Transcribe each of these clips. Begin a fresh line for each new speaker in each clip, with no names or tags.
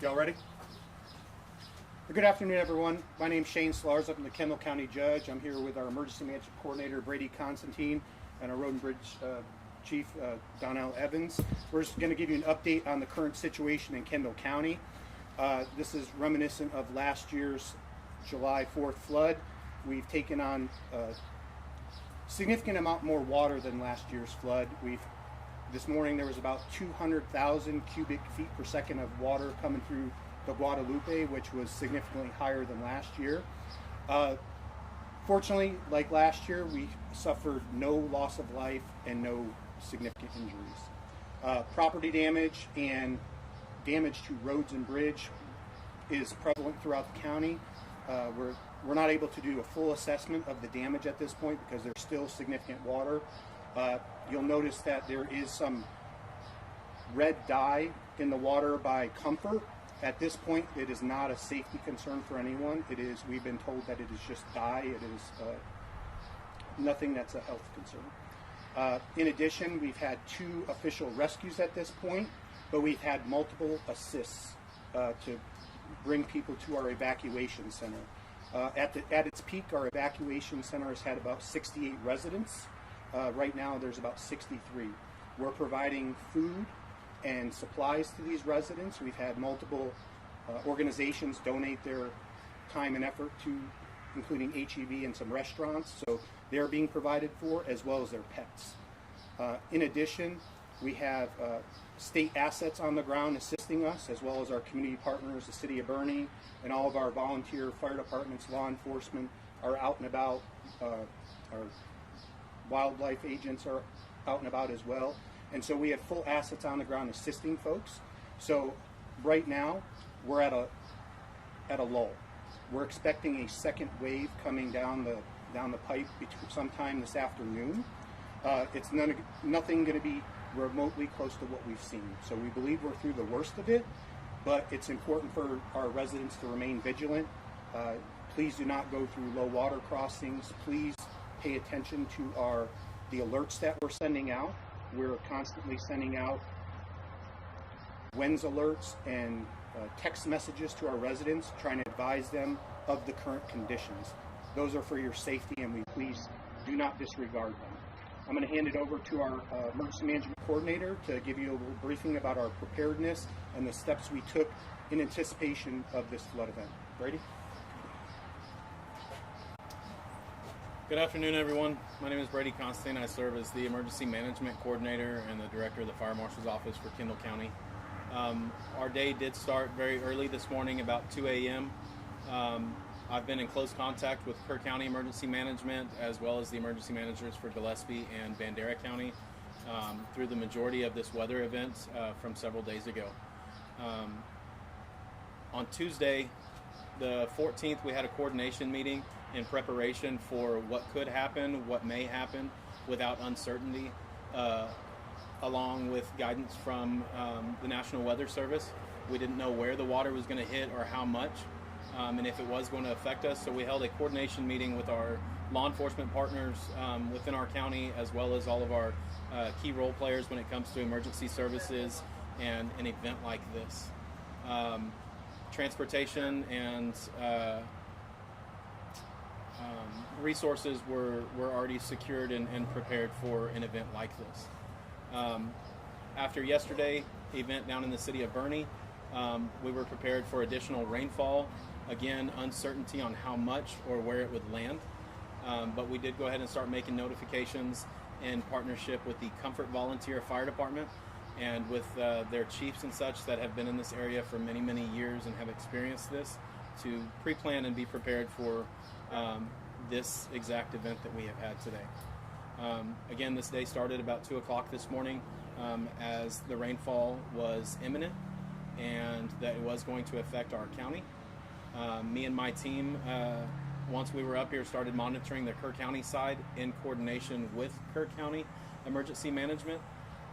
Y'all ready? Good afternoon, everyone. My name's Shane Slars. I'm the Kendall County Judge. I'm here with our Emergency Management Coordinator, Brady Constantine, and our Road and Bridge Chief, Donnell Evans. We're just going to give you an update on the current situation in Kendall County. This is reminiscent of last year's July 4th flood. We've taken on a significant amount more water than last year's flood. This morning there was about 200,000 cubic feet per second of water coming through the Guadalupe, which was significantly higher than last year. Fortunately, like last year, we suffered no loss of life and no significant injuries. Property damage and damage to roads and bridge is prevalent throughout the county. We're not able to do a full assessment of the damage at this point because there's still significant water. You'll notice that there is some red dye in the water by Comfort. At this point, it is not a safety concern for anyone. We've been told that it is just dye. It is nothing that's a health concern. In addition, we've had 2 official rescues at this point, but we've had multiple assists to bring people to our evacuation center. At its peak, our evacuation center has had about 68 residents. Right now, there's about 63. We're providing food and supplies to these residents. We've had multiple organizations donate their time and effort to, including HEB and some restaurants, so they're being provided for, as well as their pets. In addition, we have state assets on the ground assisting us, as well as our community partners, the City of Boerne, and all of our volunteer fire departments, law enforcement are out and about. Our wildlife agents are out and about as well. And so we have full assets on the ground assisting folks. So right now, we're at a lull. We're expecting a second wave coming down the pipe sometime this afternoon. It's nothing going to be remotely close to what we've seen. So we believe we're through the worst of it, but it's important for our residents to remain vigilant. Please do not go through low water crossings. Please pay attention to the alerts that we're sending out. We're constantly sending out winds alerts and text messages to our residents, trying to advise them of the current conditions. Those are for your safety, and we please do not disregard them. I'm going to hand it over to our Emergency Management Coordinator to give you a little briefing about our preparedness and the steps we took in anticipation of this flood event. Brady?
Good afternoon, everyone. My name is Brady Constantine. I serve as the Emergency Management Coordinator and the Director of the Fire Marshal's Office for Kendall County. Our day did start very early this morning, about 2 a.m. I've been in close contact with Kerr County Emergency Management, as well as the emergency managers for Gillespie and Bandera County through the majority of this weather event from several days ago. On Tuesday, the 14th, we had a coordination meeting in preparation for what could happen, what may happen without uncertainty, along with guidance from the National Weather Service. We didn't know where the water was going to hit or how much, and if it was going to affect us. So we held a coordination meeting with our law enforcement partners within our county, as well as all of our key role players when it comes to emergency services and an event like this. Transportation and resources were already secured and prepared for an event like this. After yesterday event down in the city of Boerne, we were prepared for additional rainfall. Again, uncertainty on how much or where it would land, but we did go ahead and start making notifications in partnership with the Comfort Volunteer Fire Department and with their chiefs and such that have been in this area for many, many years and have experienced this, to pre-plan and be prepared for this exact event that we have had today. Again, this day started about 2 o'clock this morning as the rainfall was imminent and that it was going to affect our county. Me and my team, once we were up here, started monitoring the Kerr County side in coordination with Kerr County Emergency Management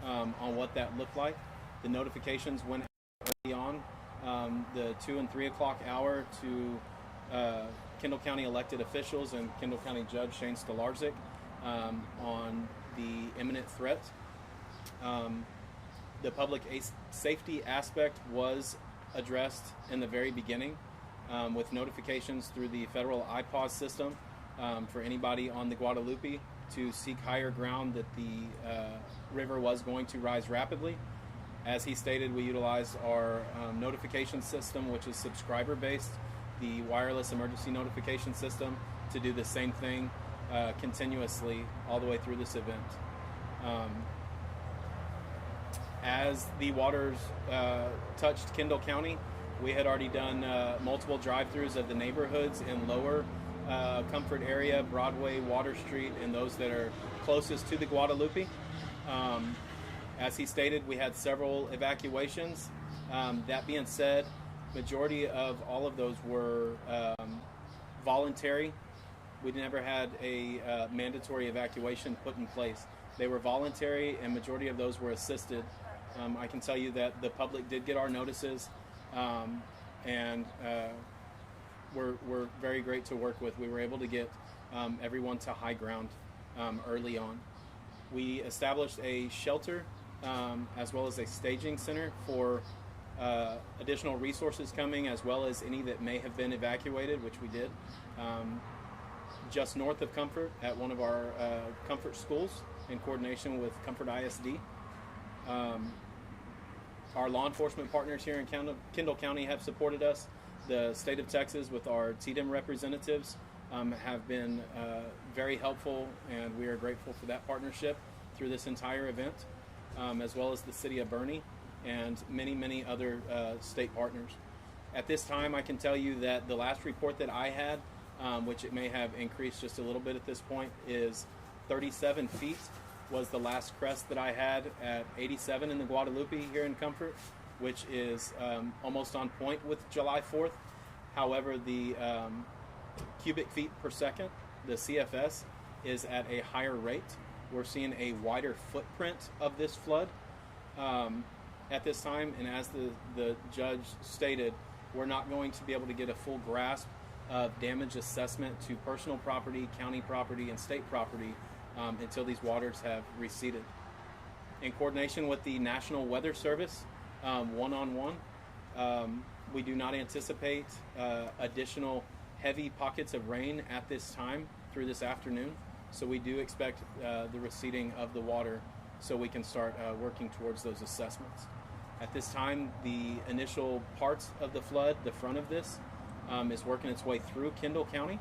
on what that looked like. The notifications went early on, the 2 and 3 o'clock hour, to Kendall County elected officials and Kendall County Judge Shane Stolarczyk on the imminent threat. The public safety aspect was addressed in the very beginning with notifications through the federal IPAWS system for anybody on the Guadalupe to seek higher ground that the river was going to rise rapidly. As he stated, we utilized our notification system, which is subscriber-based, the wireless emergency notification system, to do the same thing continuously all the way through this event. As the waters touched Kendall County, we had already done multiple drive-throughs of the neighborhoods in lower Comfort area, Broadway, Water Street, and those that are closest to the Guadalupe. As he stated, we had several evacuations. That being said, majority of all of those were voluntary. We never had a mandatory evacuation put in place. They were voluntary, and majority of those were assisted. I can tell you that the public did get our notices, and were very great to work with. We were able to get everyone to high ground early on. We established a shelter as well as a staging center for additional resources coming, as well as any that may have been evacuated, which we did. Just north of Comfort at one of our Comfort schools in coordination with Comfort ISD. Our law enforcement partners here in Kendall County have supported us. The state of Texas with our TDM representatives have been very helpful, and we are grateful for that partnership through this entire event, as well as the city of Boerne and many, many other state partners. At this time, I can tell you that the last report that I had, which it may have increased just a little bit at this point, is 37 feet was the last crest that I had at 87 in the Guadalupe here in Comfort, which is almost on point with July 4th. However, the cubic feet per second, the CFS, is at a higher rate. We're seeing a wider footprint of this flood at this time, and as the judge stated, we're not going to be able to get a full grasp of damage assessment to personal property, county property, and state property until these waters have receded. In coordination with the National Weather Service, one-on-one, we do not anticipate additional heavy pockets of rain at this time through this afternoon. So we do expect the receding of the water so we can start working towards those assessments. At this time, the initial parts of the flood, the front of this, is working its way through Kendall County.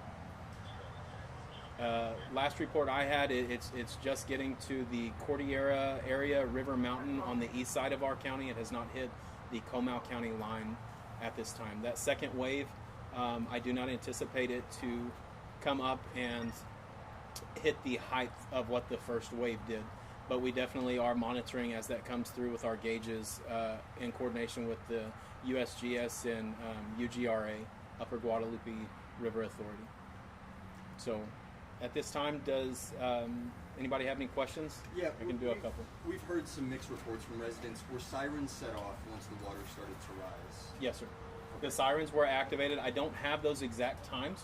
Last report I had, it's just getting to the Cordillera area, River Mountain on the east side of our county. It has not hit the Comal County line at this time. That second wave, I do not anticipate it to come up and hit the height of what the first wave did. But we definitely are monitoring as that comes through with our gauges in coordination with the USGS and UGRA, Upper Guadalupe River Authority. So at this time, does anybody have any questions?
Yeah,
I can do a couple.
We've heard some mixed reports from residents. Were sirens set off once the water started to rise?
Yes, sir. The sirens were activated. I don't have those exact times.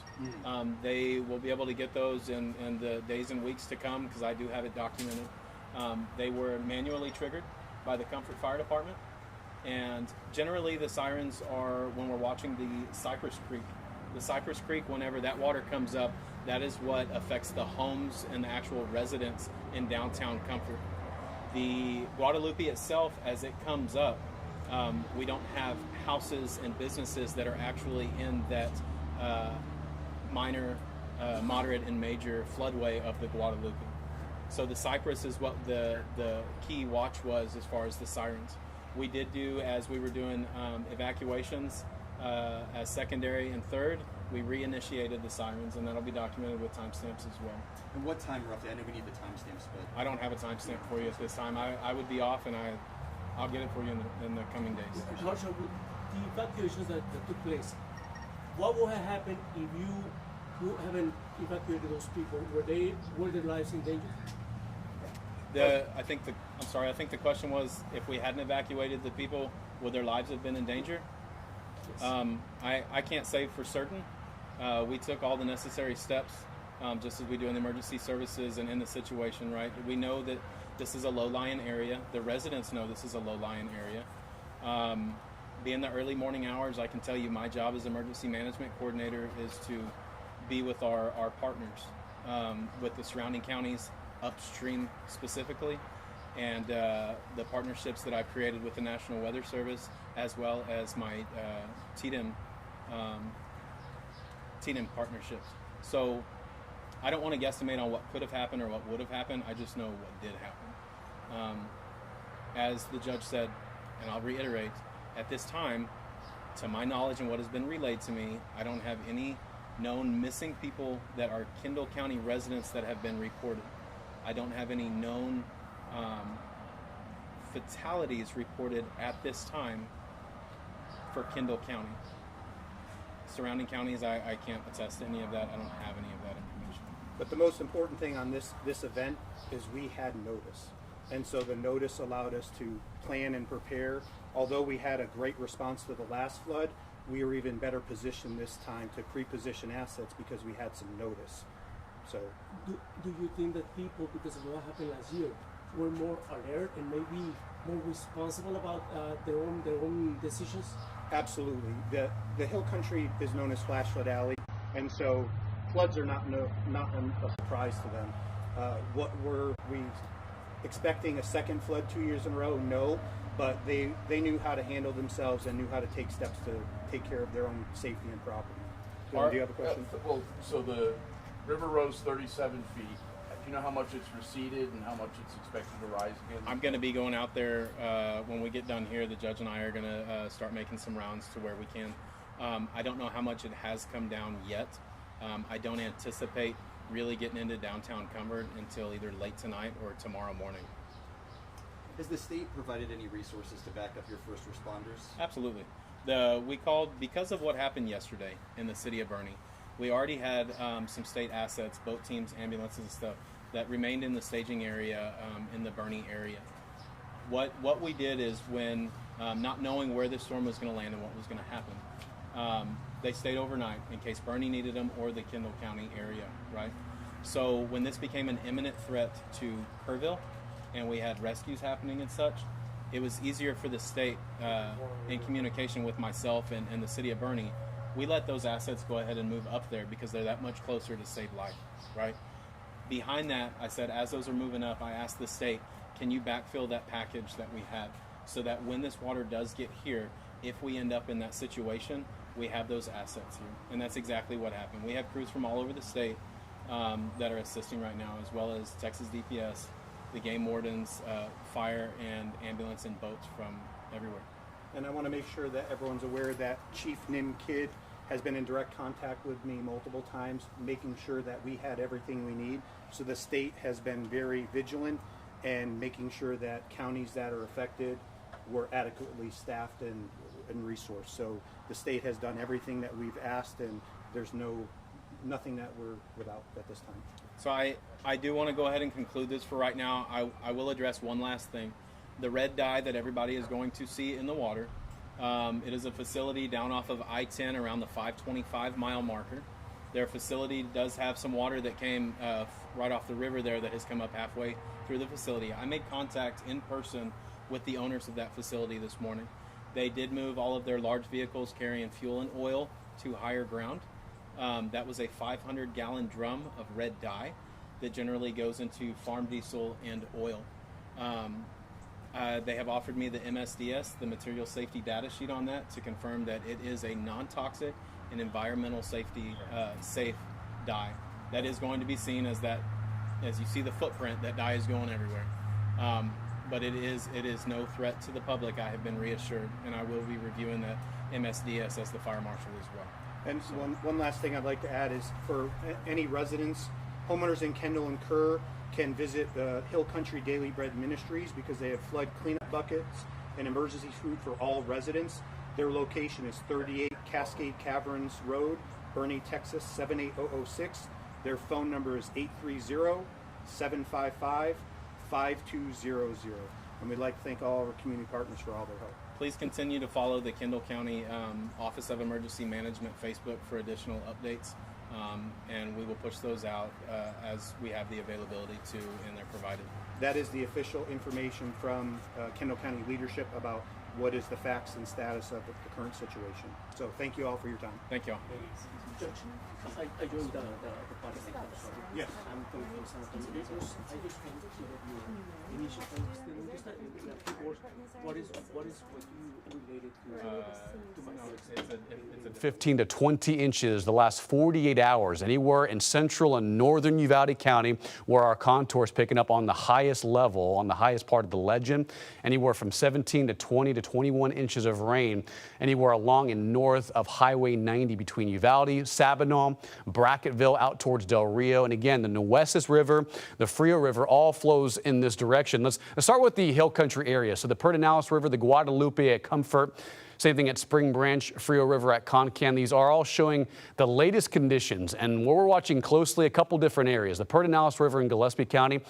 They will be able to get those in the days and weeks to come because I do have it documented. They were manually triggered by the Comfort Fire Department. And generally the sirens are when we're watching the Cypress Creek. The Cypress Creek, whenever that water comes up, that is what affects the homes and the actual residents in downtown Comfort. The Guadalupe itself, as it comes up, we don't have houses and businesses that are actually in that minor, moderate, and major floodway of the Guadalupe. So the Cypress is what the key watch was as far as the sirens. We did do, as we were doing evacuations as secondary and third, we reinitiated the sirens, and that'll be documented with timestamps as well.
And what time roughly? I know we need the timestamps, but
I don't have a timestamp for you at this time. I would be off, and I'll get it for you in the coming days.
Marshal, with the evacuations that took place, what would have happened if you haven't evacuated those people? Were their lives in danger?
I think the question was, if we hadn't evacuated the people, would their lives have been in danger? Yes. I can't say for certain. We took all the necessary steps, just as we do in the emergency services and in the situation, right? We know that this is a low-lying area. The residents know this is a low-lying area. be in the early morning hours. I can tell you my job as emergency management coordinator is to be with our partners, with the surrounding counties, upstream specifically, and the partnerships that I've created with the National Weather Service, as well as my TDM partnerships. So I don't want to guesstimate on what could have happened or what would have happened. I just know what did happen. As the judge said, and I'll reiterate, at this time, to my knowledge and what has been relayed to me, I don't have any known missing people that are Kendall County residents that have been reported. I don't have any known fatalities reported at this time for Kendall County. Surrounding counties, I can't attest to any of that. I don't have any of that information.
But the most important thing on this event is we had notice. And so the notice allowed us to plan and prepare. Although we had a great response to the last flood, we were even better positioned this time to pre-position assets because we had some notice. So,
do you think that people, because of what happened last year, were more alert and maybe more responsible about their own decisions?
absolutely. The hill country is known as flash flood alley, and so floods are not a surprise to them. What were we expecting a second flood 2 years in a row? No, but they knew how to handle themselves and knew how to take steps to take care of their own safety and property. Do you have a question?
Well, so the river rose 37 feet. Do you know how much it's receded and how much it's expected to rise again?
I'm going to be going out there when we get done here. The judge and I are going to start making some rounds to where we can. I don't know how much it has come down yet. I don't anticipate really getting into downtown Cumberland until either late tonight or tomorrow morning.
Has the state provided any resources to back up your first responders?
Absolutely. We called, because of what happened yesterday in the city of Bernie, we already had some state assets, boat teams, ambulances and stuff, that remained in the staging area in the Bernie area. What we did is when, not knowing where the storm was going to land and what was going to happen, they stayed overnight in case Bernie needed them or the Kendall County area, right? So when this became an imminent threat to Kerrville and we had rescues happening and such, it was easier for the state in communication with myself and the city of Bernie. We let those assets go ahead and move up there because they're that much closer to save life, right? Behind that, I said, as those are moving up, I asked the state, can you backfill that package that we have so that when this water does get here, if we end up in that situation, we have those assets here. And that's exactly what happened. We have crews from all over the state that are assisting right now, as well as Texas DPS, the game wardens, fire and ambulance and boats from everywhere.
And I want to make sure that everyone's aware that Chief Nim Kidd has been in direct contact with me multiple times, making sure that we had everything we need. So the state has been very vigilant and making sure that counties that are affected were adequately staffed and resourced. So the state has done everything that we've asked, and there's nothing that we're without at this time.
So I do want to go ahead and conclude this for right now. I will address one last thing. The red dye that everybody is going to see in the water, it is a facility down off of I-10 around the 525 mile marker. Their facility does have some water that came right off the river there that has come up halfway through the facility. I made contact in person with the owners of that facility this morning. They did move all of their large vehicles carrying fuel and oil to higher ground. That was a 500-gallon drum of red dye that generally goes into farm diesel and oil. They have offered me the MSDS, the material safety data sheet on that, to confirm that it is a non-toxic and environmental safety safe dye. That is going to be seen as that, as you see the footprint, that dye is going everywhere. But it is no threat to the public, I have been reassured, and I will be reviewing that MSDS as the fire marshal as well.
And one last thing I'd like to add is for any residents, homeowners in Kendall and Kerr can visit the Hill Country Daily Bread Ministries because they have flood cleanup buckets and emergency food for all residents. Their location is 38 Cascade Caverns Road, Bernie, Texas 78006. Their phone number is 830-755-5200. And we'd like to thank all of our community partners for all their help.
Please continue to follow the Kendall County Office of Emergency Management Facebook for additional updates. And we will push those out as we have the availability to, and they're provided.
that is the official information from Kendall County leadership about what is the facts and status of the current situation. So thank you all for your time.
Thank you all.
Judge, I joined the party.
Yes.
I'm coming from San Antonio. I just wanted to get your initial understanding. Just that in a few words, what is what you related to my
It's a
15 to 20 inches the last 48 hours, anywhere in central and northern Uvalde County where our contour is picking up on the highest level, on the highest part of the legend, anywhere from 17 to 20 to 21 inches of rain, anywhere along and north of Highway 90 between Uvalde, Sabinal, Brackettville out towards Del Rio. And again, the Nueces River, the Frio River all flows in this direction. Let's start with the hill country area. So the Pedernales River, the Guadalupe at Comfort, same thing at Spring Branch, Frio River at Concan. These are all showing the latest conditions. And we're watching closely a couple different areas. The Pedernales River in Gillespie County,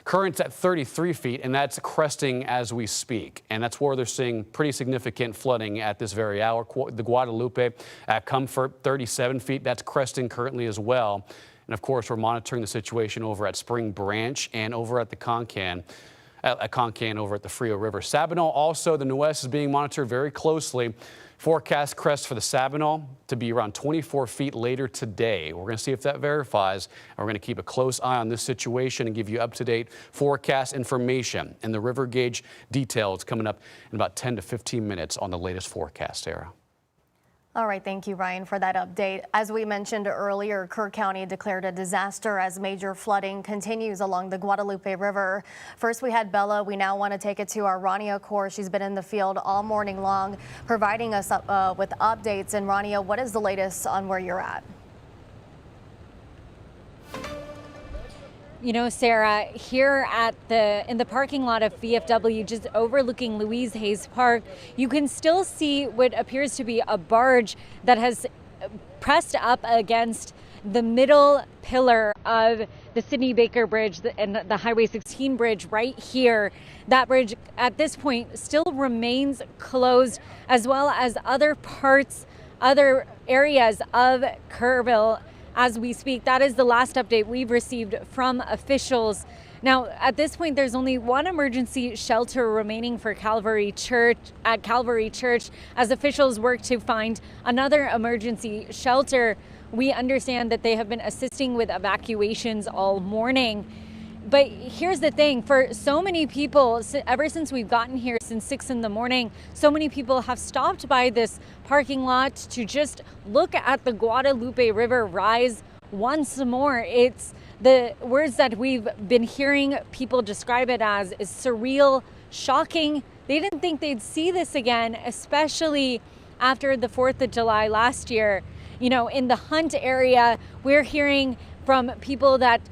currents at 33 feet, and that's cresting as we speak. And that's where they're seeing pretty significant flooding at this very hour. The Guadalupe at Comfort, 37 feet. That's cresting currently as well. And of course, we're monitoring the situation over at Spring Branch and over at the Concan. At Concan over at the Frio River. Sabinal also, the Nueces is being monitored very closely. Forecast crest for the Sabinal to be around 24 feet later today. We're going to see if that verifies. And we're going to keep a close eye on this situation and give you up-to-date forecast information. And the river gauge details coming up in about 10 to 15 minutes on the latest forecast, Sarah.
All right, thank you, Ryan, for that update. As we mentioned earlier, Kerr County declared a disaster as major flooding continues along the Guadalupe River. First, we had Bella. We now want to take it to our Rania Kaur. She's been in the field all morning long, providing us with updates. And Rania, what is the latest on where you're at?
You know, Sarah, here in the parking lot of VFW, just overlooking Louise Hayes Park, you can still see what appears to be a barge that has pressed up against the middle pillar of the Sidney Baker Bridge and the Highway 16 bridge right here. That bridge at this point still remains closed, as well as other areas of Kerrville. As we speak, that is the last update we've received from officials. Now, at this point, there's only one emergency shelter remaining for Calvary Church as officials work to find another emergency shelter. We understand that they have been assisting with evacuations all morning. But here's the thing, for so many people, ever since we've gotten here since 6 in the morning, so many people have stopped by this parking lot to just look at the Guadalupe River rise once more. It's the words that we've been hearing people describe it as is surreal, shocking. They didn't think they'd see this again, especially after the 4th of July last year. You know, in the Hunt area, we're hearing from people that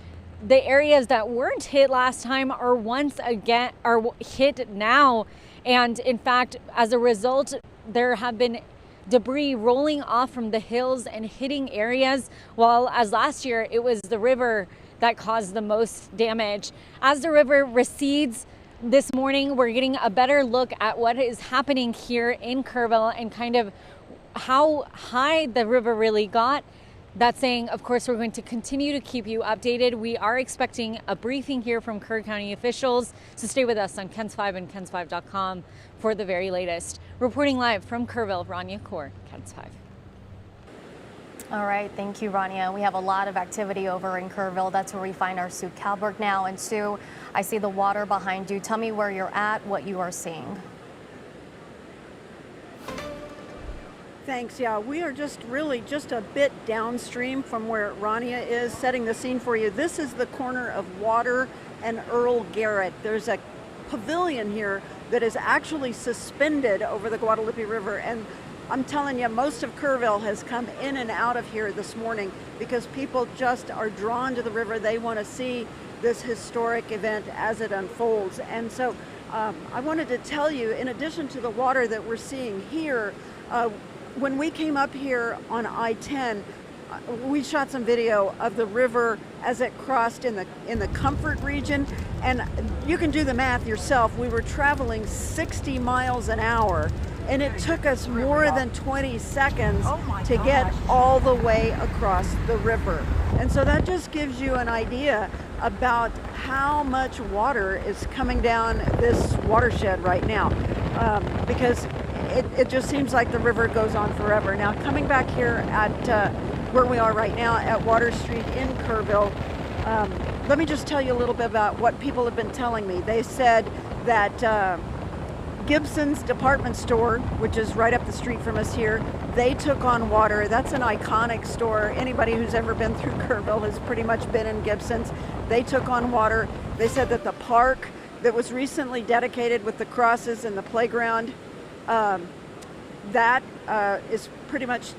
the areas that weren't hit last time are once again hit now. And in fact, as a result, there have been debris rolling off from the hills and hitting areas, while as last year, it was the river that caused the most damage. As the river recedes this morning, we're getting a better look at what is happening here in Kerrville and kind of how high the river really got. That saying, of course, we're going to continue to keep you updated. We are expecting a briefing here from Kerr County officials, so stay with us on KENS 5 and KENS5.com for the very latest. Reporting live from Kerrville, Rania Kaur, KENS 5.
All right, thank you, Rania. We have a lot of activity over in Kerrville. That's where we find our Sue Kalberg now. And Sue, I see the water behind you. Tell me where you're at, what you are seeing.
Thanks. Yeah, we are just a bit downstream from where Rania is, setting the scene for you. This is the corner of Water and Earl Garrett. There's a pavilion here that is actually suspended over the Guadalupe River, and I'm telling you, most of Kerrville has come in and out of here this morning because people just are drawn to the river. They want to see this historic event as it unfolds. And so I wanted to tell you, in addition to the water that we're seeing here, when we came up here on I-10, we shot some video of the river as it crossed in the Comfort region, and you can do the math yourself. We were traveling 60 miles an hour, and it took us more than 20 seconds to get all the way across the river. And so that just gives you an idea about how much water is coming down this watershed right now, because it just seems like the river goes on forever. Now, coming back here at where we are right now at Water Street in Kerrville, let me just tell you a little bit about what people have been telling me. They said that Gibson's department store, which is right up the street from us here, they took on water. That's an iconic store. Anybody who's ever been through Kerrville has pretty much been in Gibson's. They took on water. They said that the park that was recently dedicated with the crosses and the playground, that is pretty much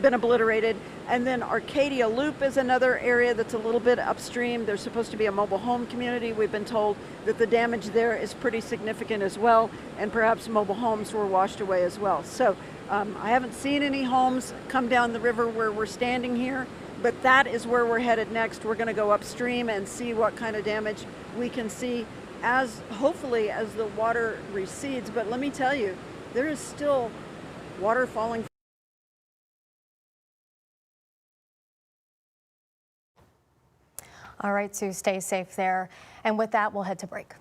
been obliterated. And then Arcadia Loop is another area that's a little bit upstream. There's supposed to be a mobile home community. We've been told that the damage there is pretty significant as well, and perhaps mobile homes were washed away as well. So I haven't seen any homes come down the river where we're standing here, but that is where we're headed next. We're going to go upstream and see what kind of damage we can see as hopefully as the water recedes. But let me tell you, there is still water falling.
All right, Sue, stay safe there. And with that, we'll head to break.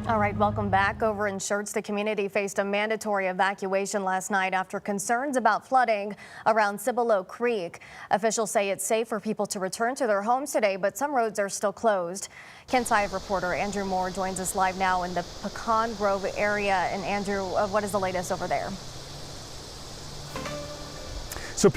All right, welcome back. Over in Schertz, the community faced a mandatory evacuation last night after concerns about flooding around Cibolo Creek. Officials say it's safe for people to return to their homes today, but some roads are still closed. Kent 5 reporter Andrew Moore joins us live now in the Pecan Grove area. And Andrew, what is the latest over there?
So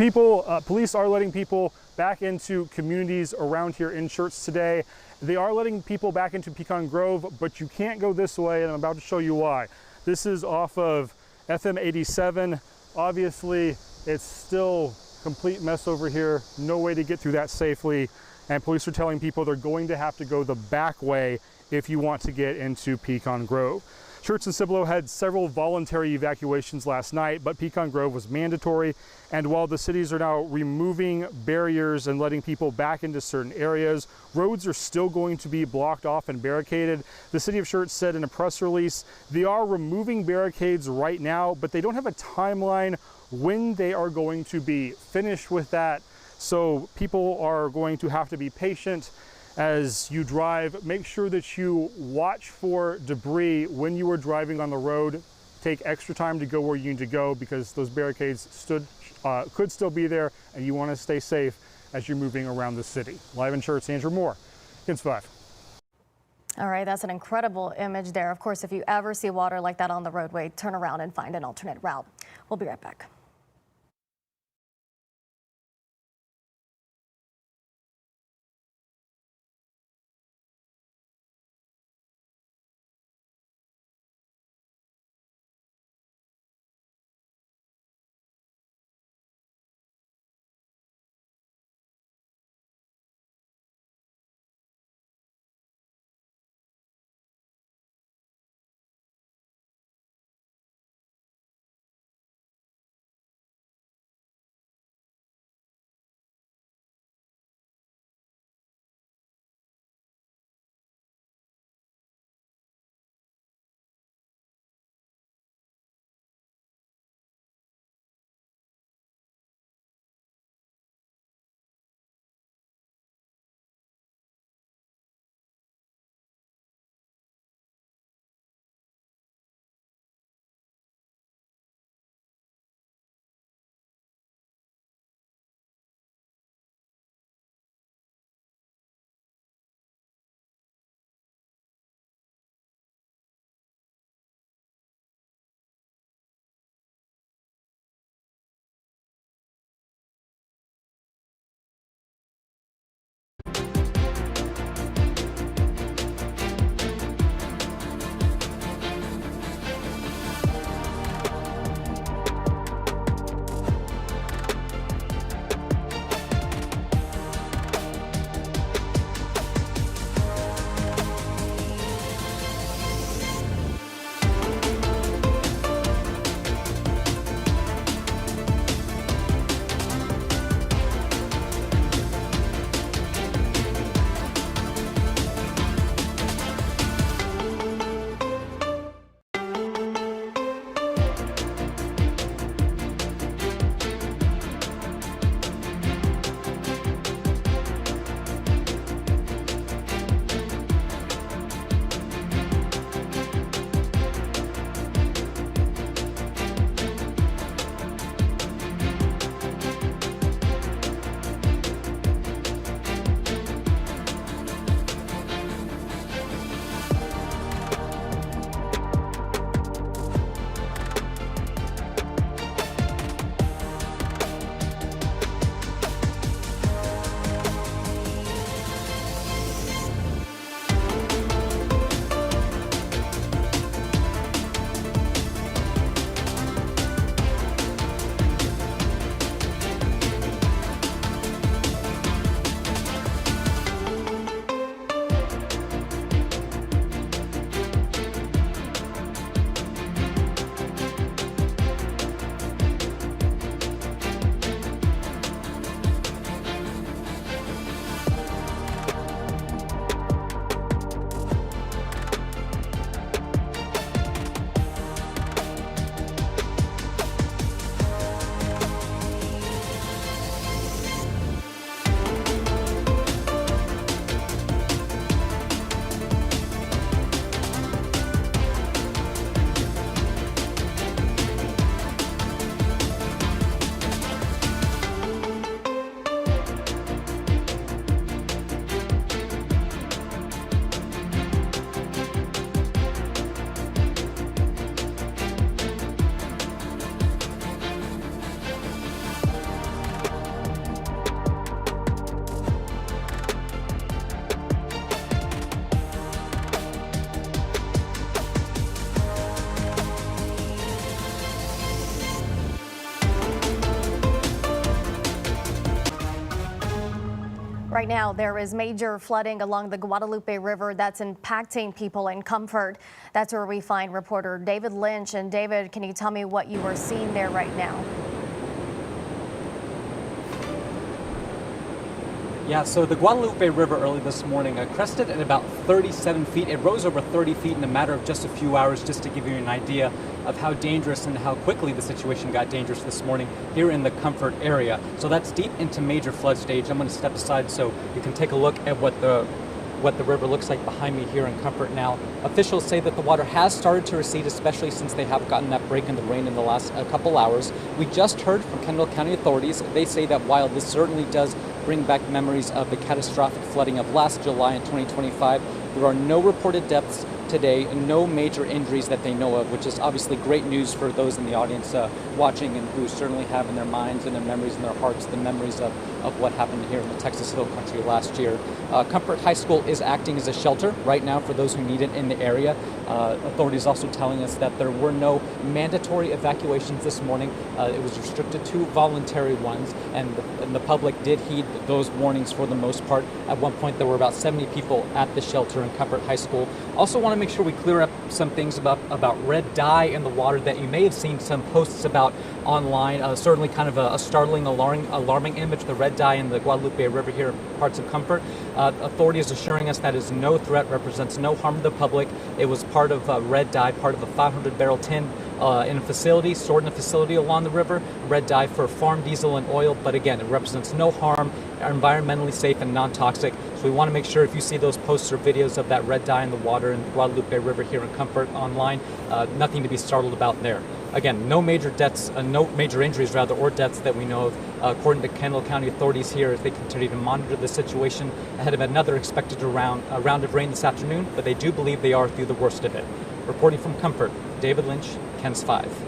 police are letting people back into communities around here in Schertz today. They are letting people back into Pecan Grove, but you can't go this way, and I'm about to show you why. This is off of FM 87. Obviously, it's still complete mess over here. No way to get through that safely. And police are telling people they're going to have to go the back way if you want to get into Pecan Grove. Church and Cibolo had several voluntary evacuations last night, but Pecan Grove was mandatory. And while the cities are now removing barriers and letting people back into certain areas, roads are still going to be blocked off and barricaded. The city of Church said in a press release, they are removing barricades right now, but they don't have a timeline when they are going to be finished with that. So people are going to have to be patient as you drive. Make sure that you watch for debris when you are driving on the road. Take extra time to go where you need to go because those barricades could still be there, and you want to stay safe as you're moving around the city. Live in Church, Andrew Moore, KENS 5.
All right, that's an incredible image there. Of course, if you ever see water like that on the roadway, turn around and find an alternate route. We'll be right back. Right now, there is major flooding along the Guadalupe River that's impacting people in Comfort. That's where we find reporter David Lynch. And David, can you tell me what you are seeing there right now?
Yeah, so the Guadalupe River early this morning crested at about 37 feet. It rose over 30 feet in a matter of just a few hours, just to give you an idea of how dangerous and how quickly the situation got dangerous this morning here in the Comfort area. So that's deep into major flood stage. I'm going to step aside so you can take a look at what the river looks like behind me here in Comfort now. Officials say that the water has started to recede, especially since they have gotten that break in the rain in the last couple hours. We just heard from Kendall County authorities. They say that while this certainly does bring back memories of the catastrophic flooding of last July in 2025, there are no reported deaths today and no major injuries that they know of, which is obviously great news for those in the audience watching and who certainly have in their minds and their memories in their hearts the memories of what happened here in the Texas Hill Country last year. Comfort High School is acting as a shelter right now for those who need it in the area. Authorities also telling us that there were no mandatory evacuations this morning. It was restricted to voluntary ones, and the public did heed those warnings for the most part. At one point, there were about 70 people at the shelter in Comfort High School. Also want to make sure we clear up some things about red dye in the water that you may have seen some posts about online. Certainly kind of a startling, alarming image, the red dye in the Guadalupe River here in parts of Comfort. Authorities assuring us that is no threat, represents no harm to the public. It was part of red dye, part of a 500-barrel tin in a facility, stored in a facility along the river. Red dye for farm diesel and oil, but again, it represents no harm, environmentally safe and non-toxic. So we want to make sure if you see those posts or videos of that red dye in the water in the Guadalupe River here in Comfort online, nothing to be startled about there. Again, no major deaths, no major injuries rather, or deaths that we know of, according to Kendall County authorities here, as they continue to monitor the situation ahead of another expected round of rain this afternoon, but they do believe they are through the worst of it. Reporting from Comfort, David Lynch, KENS 5.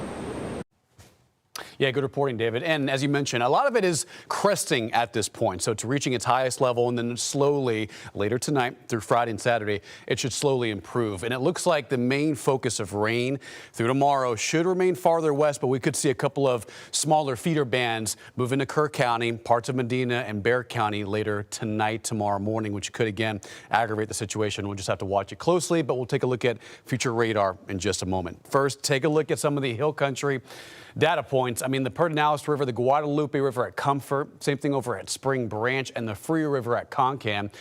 Yeah, good reporting, David. And as you mentioned, a lot of it is cresting at this point. So it's reaching its highest level, and then slowly, later tonight through Friday and Saturday, it should slowly improve. And it looks like the main focus of rain through tomorrow should remain farther west, but we could see a couple of smaller feeder bands move into Kerr County, parts of Medina and Bexar County later tonight, tomorrow morning, which could again aggravate the situation. We'll just have to watch it closely, but we'll take a look at future radar in just a moment. First, take a look at some of the hill country data points. I mean, the Pedernales River, the Guadalupe River at Comfort, same thing over at Spring Branch, and the Frio River at Concan.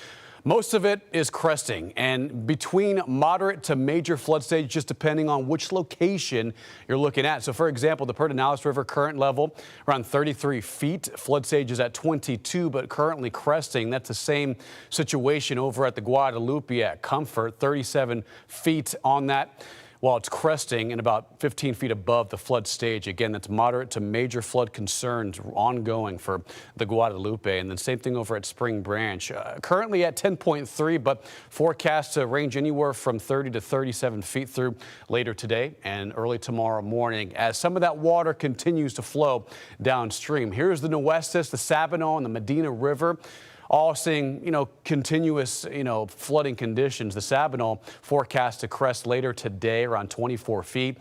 Most of it is cresting and between moderate to major flood stage, just depending on which location you're looking at. So, for example, the Pedernales River current level around 33 feet. Flood stage is at 22, but currently cresting. That's the same situation over at the Guadalupe at Comfort, 37 feet on that, while it's cresting and about 15 feet above the flood stage. Again, that's moderate to major flood concerns ongoing for the Guadalupe. And then same thing over at Spring Branch. Currently at 10.3, but forecast to range anywhere from 30 to 37 feet through later today and early tomorrow morning as some of that water continues to flow downstream. Here's the Nueces, the Sabino, and the Medina River, all seeing, continuous, flooding conditions. The Sabino forecast to crest later today around 24 feet.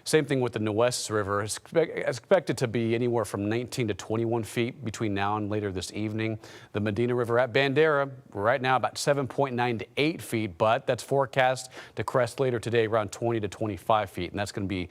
Same thing with the Nueces River. It's expected to be anywhere from 19 to 21 feet between now and later this evening. The Medina River at Bandera right now about 7.9 to 8 feet, but that's forecast to crest later today around 20 to 25 feet, and that's going to be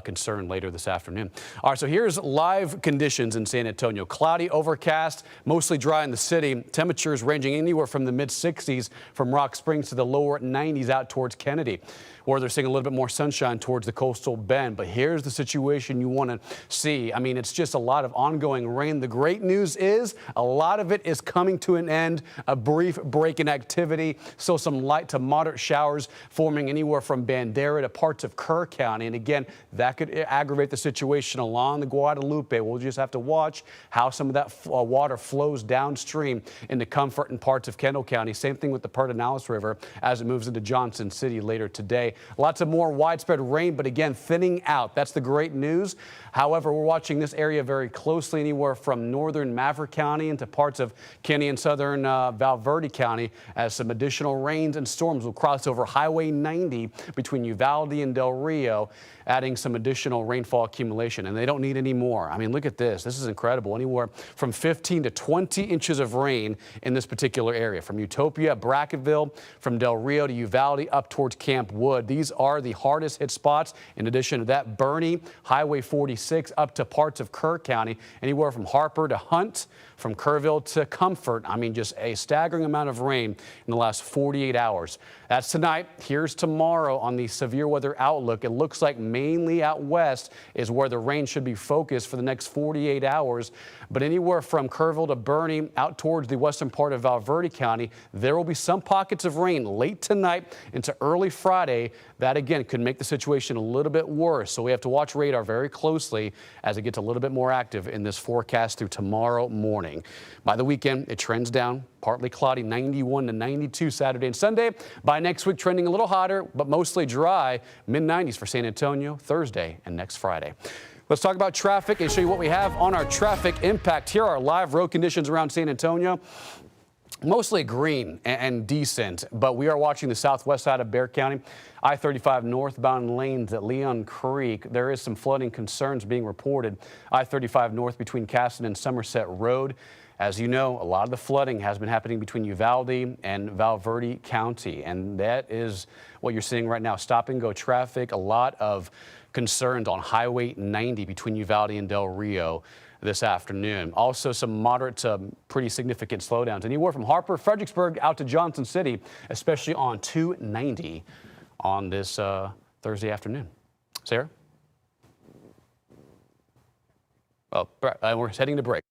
concern later this afternoon. All right, so here's live conditions in San Antonio. Cloudy, overcast, mostly dry in the city. Temperatures ranging anywhere from the mid-60s from Rock Springs to the lower 90s out towards Kennedy, where they're seeing a little bit more sunshine towards the coastal bend. But here's the situation you want to see. I mean, it's just a lot of ongoing rain. The great news is a lot of it is coming to an end, a brief break in activity. Still some light to moderate showers forming anywhere from Bandera to parts of Kerr County. And again, that could aggravate the situation along the Guadalupe. We'll just have to watch how some of that water flows downstream into Comfort and parts of Kendall County. Same thing with the Pedernales River as it moves into Johnson City later today. Lots of more widespread rain, but again, thinning out. That's the great news. However, we're watching this area very closely, anywhere from northern Maverick County into parts of Kenny and southern Valverde County, as some additional rains and storms will cross over Highway 90 between Uvalde and Del Rio, adding some some additional rainfall accumulation, and they don't need any more. I mean, look at this. This is incredible. Anywhere from 15 to 20 inches of rain in this particular area, from Utopia, Brackettville, from Del Rio to Uvalde up towards Camp Wood. These are the hardest hit spots. In addition to that, Bernie, Highway 46 up to parts of Kerr County, anywhere from Harper to Hunt, from Kerrville to Comfort. I mean, just a staggering amount of rain in the last 48 hours. That's tonight. Here's tomorrow on the severe weather outlook. It looks like mainly out west is where the rain should be focused for the next 48 hours. But anywhere from Kerrville to Bernie out towards the western part of Valverde County, there will be some pockets of rain late tonight into early Friday. That, again, could make the situation a little bit worse. So we have to watch radar very closely as it gets a little bit more active in this forecast through tomorrow morning. By the weekend, it trends down, partly cloudy, 91 to 92 Saturday and Sunday. By next week, trending a little hotter, but mostly dry, mid-90s for San Antonio Thursday and next Friday. Let's talk about traffic and show you what we have on our traffic impact. Here are live road conditions around San Antonio. Mostly green and decent, but we are watching the southwest side of Bexar County. I-35 northbound lanes at Leon Creek. There is some flooding concerns being reported. I-35 north between Caston and Somerset Road. As you know, a lot of the flooding has been happening between Uvalde and Valverde County, and that is what you're seeing right now. Stop and go traffic, a lot of concerns on Highway 90 between Uvalde and Del Rio this afternoon. Also some moderate to pretty significant slowdowns anywhere from Harper, Fredericksburg out to Johnson City, especially on 290 on this Thursday afternoon. Sarah? Oh, we're heading to break.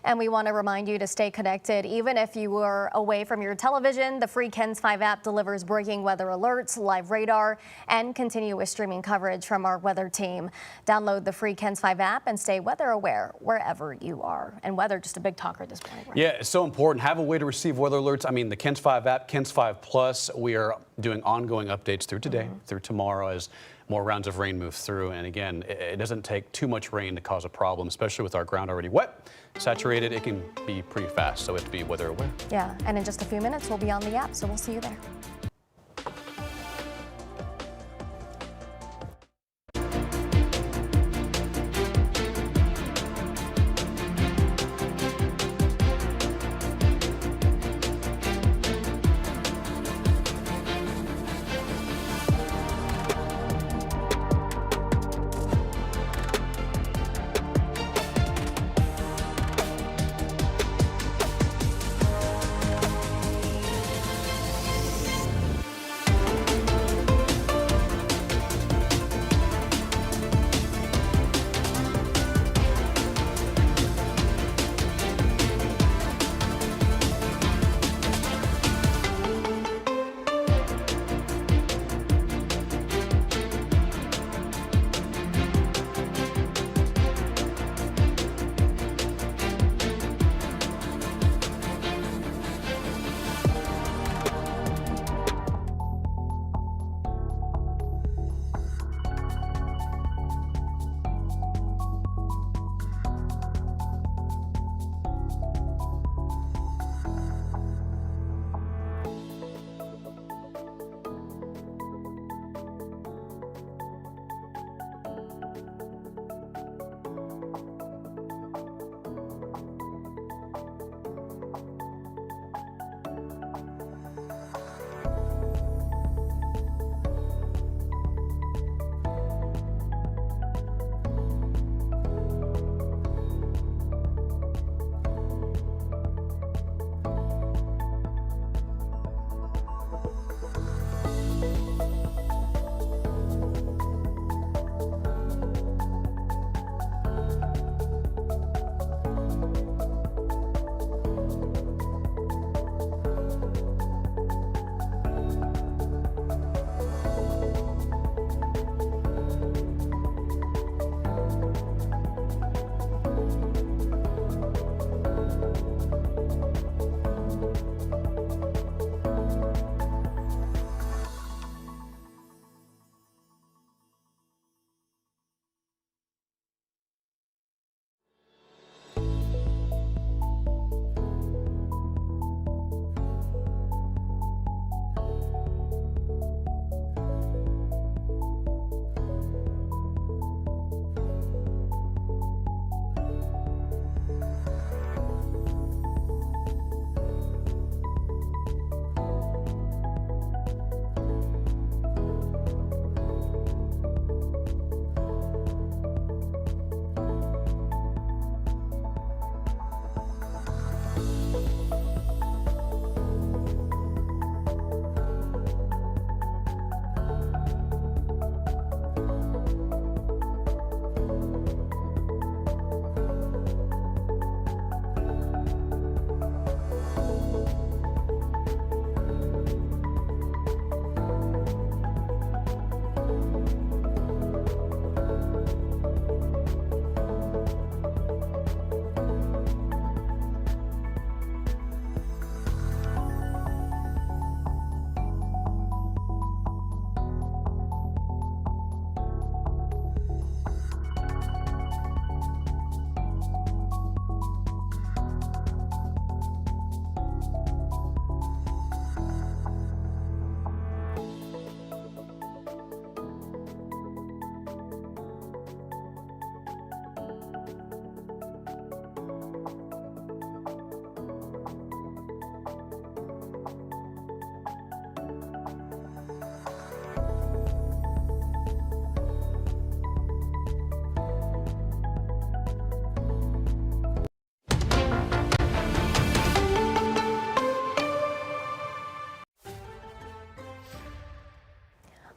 And we want to remind you to stay connected. Even if you are away from your television, the free KENS 5 app delivers breaking weather alerts, live radar, and continuous streaming coverage from our weather team. Download the free KENS 5 app and stay weather aware wherever you are. And weather, just a big talker this morning. Right?
Yeah, it's so important. Have a way to receive weather alerts. I mean, the KENS 5 app, KENS 5 Plus, we are doing ongoing updates through today, through tomorrow as more rounds of rain move through. And again, it doesn't take too much rain to cause a problem, especially with our ground already wet, saturated. It can be pretty fast, so we have to be weather aware.
Yeah, and in just a few minutes, we'll be on the app, so we'll see you there.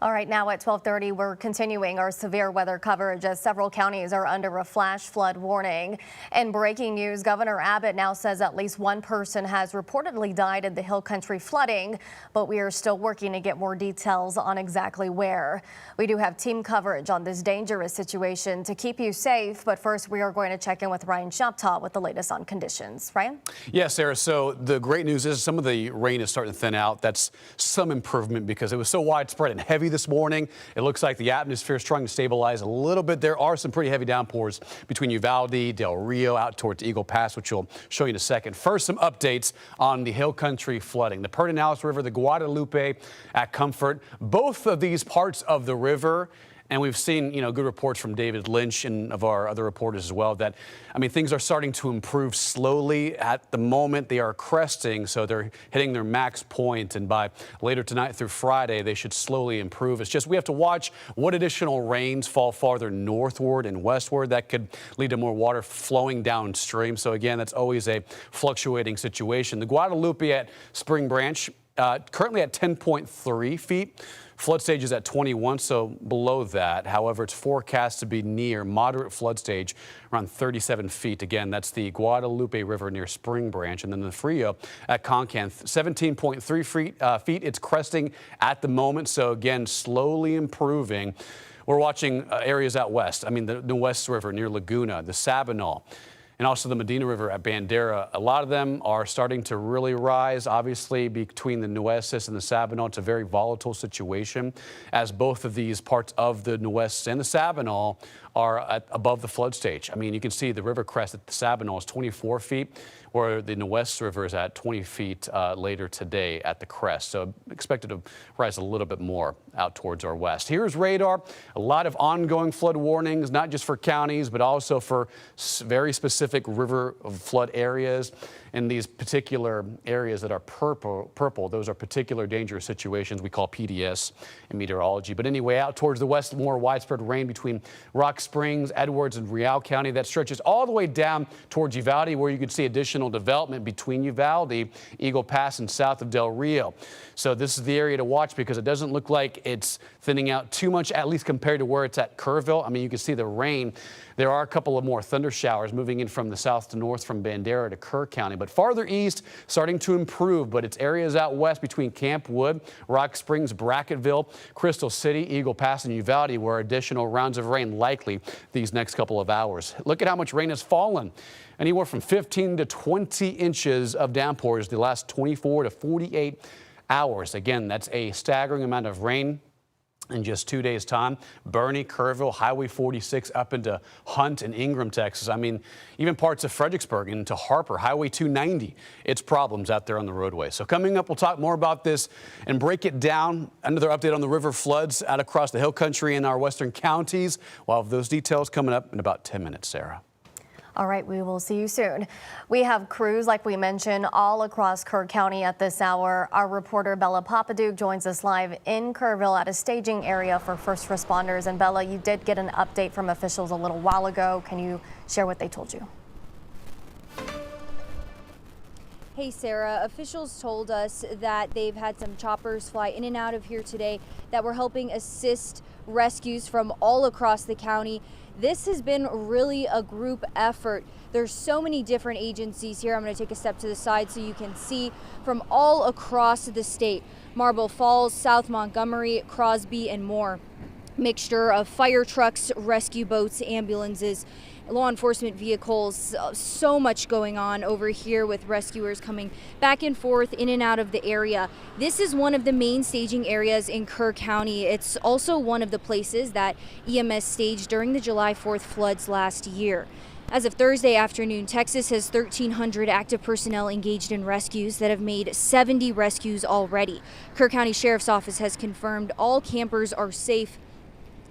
All right, now at 12:30, we're continuing our severe weather coverage as several counties are under a flash flood warning. And breaking news, Governor Abbott now says at least one person has reportedly died in the Hill Country flooding, but we are still working to get more details on exactly where. We do have team coverage on this dangerous situation to keep you safe, but first we are going to check in with Ryan Shoptaw with the latest on conditions. Ryan?
Yes, Sarah. So the great news is some of the rain is starting to thin out. That's some improvement because it was so widespread and heavy this morning. It looks like the atmosphere is trying to stabilize a little bit. There are some pretty heavy downpours between Uvalde, Del Rio, out towards Eagle Pass, which we'll show you in a second. First, some updates on the Hill Country flooding. The Pedernales River, the Guadalupe at Comfort, both of these parts of the river. And we've seen, good reports from David Lynch and of our other reporters as well that, things are starting to improve slowly. At the moment, they are cresting, so they're hitting their max point. And by later tonight through Friday, they should slowly improve. It's just we have to watch what additional rains fall farther northward and westward. That could lead to more water flowing downstream. So again, that's always a fluctuating situation. The Guadalupe at Spring Branch, currently at 10.3 feet. Flood stage is at 21, so below that. However, it's forecast to be near moderate flood stage, around 37 feet. Again, that's the Guadalupe River near Spring Branch. And then the Frio at Concan, 17.3 feet. It's cresting at the moment, so again, slowly improving. We're watching areas out west. The West River near Laguna, the Sabinal, and also the Medina River at Bandera. A lot of them are starting to really rise. Obviously, between the Nueces and the Sabinal, it's a very volatile situation as both of these parts of the Nueces and the Sabinal are above the flood stage. You can see the river crest at the Sabinal is 24 feet, where the Nueces River is at 20 feet later today at the crest. So expected to rise a little bit more out towards our west. Here's radar. A lot of ongoing flood warnings, not just for counties, but also for very specific river flood areas. In these particular areas that are purple, those are particular dangerous situations we call PDS in meteorology. But anyway, out towards the west, more widespread rain between Rock Springs, Edwards, and Real County. That stretches all the way down towards Uvalde, where you can see additional development between Uvalde, Eagle Pass, and south of Del Rio. So this is the area to watch because it doesn't look like it's thinning out too much, at least compared to where it's at Kerrville. You can see the rain. There are a couple of more thunder showers moving in from the south to north from Bandera to Kerr County, but farther east starting to improve. But it's areas out west between Camp Wood, Rock Springs, Brackettville, Crystal City, Eagle Pass, and Uvalde where additional rounds of rain likely these next couple of hours. Look at how much rain has fallen. Anywhere from 15 to 20 inches of downpours the last 24 to 48 hours. Again, that's a staggering amount of rain in just 2 days' time. Bernie, Kerrville, Highway 46 up into Hunt and Ingram, Texas. Even parts of Fredericksburg into Harper, Highway 290. It's problems out there on the roadway. So coming up, we'll talk more about this and break it down. Another update on the river floods out across the Hill Country in our western counties. We'll have those details coming up in about 10 minutes, Sarah.
All right, we will see you soon. We have crews, like we mentioned, all across Kerr County at this hour. Our reporter Bella Papaduke joins us live in Kerrville at a staging area for first responders. And Bella, you did get an update from officials a little while ago. Can you share what they told you?
Hey Sarah, officials told us that they've had some choppers fly in and out of here today that were helping assist rescues from all across the county. This has been really a group effort. There's so many different agencies here. I'm going to take a step to the side so you can see from all across the state. Marble Falls, South Montgomery, Crosby, and more. Mixture of fire trucks, rescue boats, ambulances, law enforcement vehicles, so much going on over here with rescuers coming back and forth in and out of the area. This is one of the main staging areas in Kerr County. It's also one of the places that EMS staged during the July 4th floods last year. As of Thursday afternoon, Texas has 1,300 active personnel engaged in rescues that have made 70 rescues already. Kerr County Sheriff's Office has confirmed all campers are safe.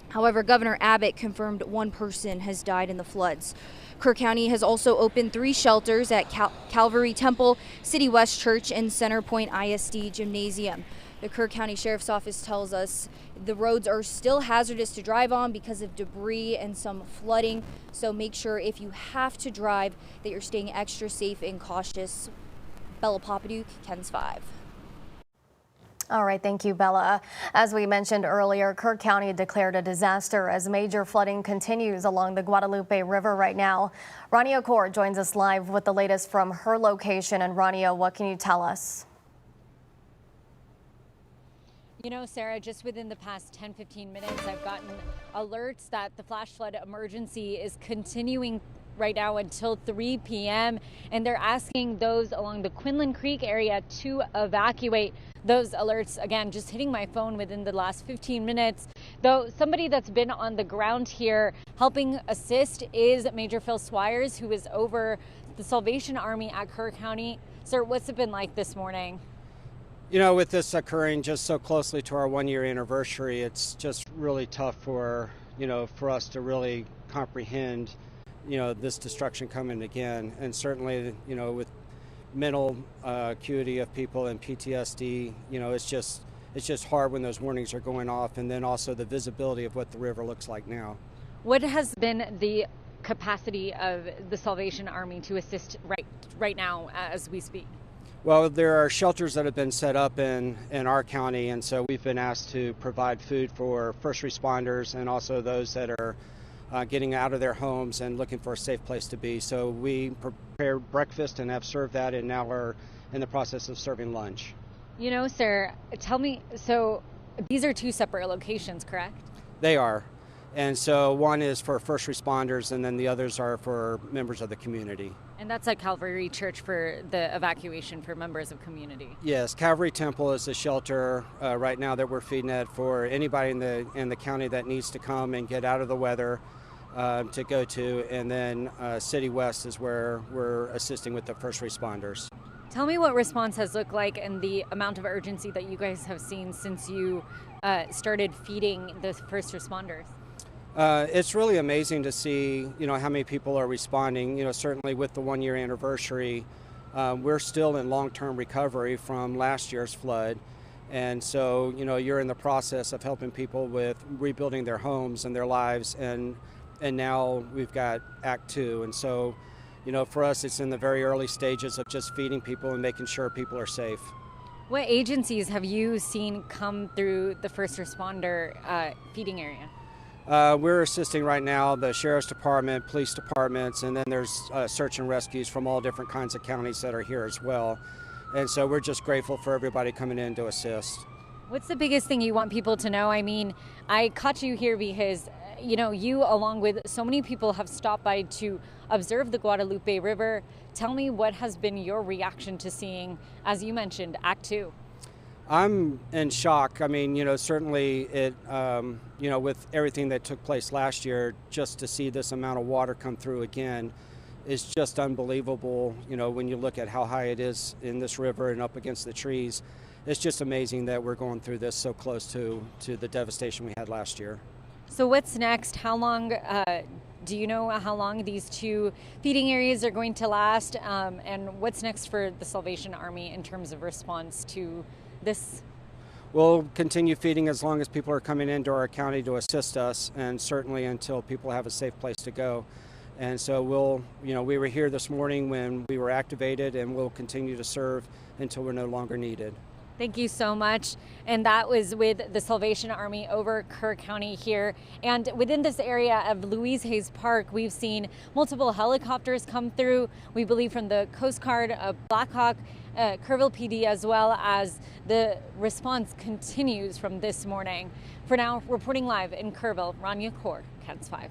However, Governor Abbott confirmed one person has died in the floods. Kerr County has also opened 3 shelters at Calvary Temple, City West Church, and Center Point ISD Gymnasium. The Kerr County Sheriff's Office tells us the roads are still hazardous to drive on because of debris and some flooding. So make sure if you have to drive that you're staying extra safe and cautious. Bella Papaduke, KENS 5.
All right, thank you, Bella. As we mentioned earlier, Kirk County declared a disaster as major flooding continues along the Guadalupe River right now. Rania Kaur joins us live with the latest from her location. And Rania, what can you tell us?
You know, Sarah, just within the past 10-15 minutes, I've gotten alerts that the flash flood emergency is continuing right now until 3 p.m. and they're asking those along the Quinlan Creek area to evacuate. Those alerts, again, just hitting my phone within the last 15 minutes. Though somebody that's been on the ground here helping assist is Major Phil Swires, who is over the Salvation Army at Kerr County. Sir, what's it been like this morning?
You know, with this occurring just so closely to our 1-year anniversary, it's just really tough for us to really comprehend, this destruction coming again. And certainly, with mental acuity of people and PTSD, it's just hard when those warnings are going off, and then also the visibility of what the river looks like now.
What has been the capacity of the Salvation Army to assist right now as we speak?
Well, there are shelters that have been set up in our county, and so we've been asked to provide food for first responders and also those that are getting out of their homes and looking for a safe place to be. So we prepared breakfast and have served that, and now we're in the process of serving lunch.
You know, sir, tell me, so these are two separate locations, correct?
They are. And so one is for first responders, and then the others are for members of the community.
And that's at Calvary Church for the evacuation for members of community.
Yes, Calvary Temple is the shelter right now that we're feeding at for anybody in the county that needs to come and get out of the weather to go to. And then City West is where we're assisting with the first responders.
Tell me what response has looked like and the amount of urgency that you guys have seen since you started feeding the first responders.
It's really amazing to see, how many people are responding. Certainly with the 1-year anniversary, we're still in long-term recovery from last year's flood. And so, you're in the process of helping people with rebuilding their homes and their lives. And now we've got Act 2. And so, for us, it's in the very early stages of just feeding people and making sure people are safe.
What agencies have you seen come through the first responder feeding area?
We're assisting right now the Sheriff's Department, police departments, and then there's search and rescues from all different kinds of counties that are here as well. And so we're just grateful for everybody coming in to assist.
What's the biggest thing you want people to know? I mean, I caught you here because, you along with so many people have stopped by to observe the Guadalupe River. Tell me what has been your reaction to seeing, as you mentioned, Act 2.
I'm in shock. I mean, certainly it, with everything that took place last year, just to see this amount of water come through again is just unbelievable. When you look at how high it is in this river and up against the trees, it's just amazing that we're going through this so close to the devastation we had last year.
So what's next? How long, do you know how long these two feeding areas are going to last? And what's next for the Salvation Army in terms of response to this?
We'll continue feeding as long as people are coming into our county to assist us, and certainly until people have a safe place to go. And so we were here this morning when we were activated, and we'll continue to serve until we're no longer needed.
Thank you so much. And that was with the Salvation Army over Kerr County here. And within this area of Louise Hayes Park, we've seen multiple helicopters come through, we believe from the Coast Guard, Blackhawk, Kerrville PD, as well as the response continues from this morning. For now, reporting live in Kerrville, Rania Kaur, KENS 5.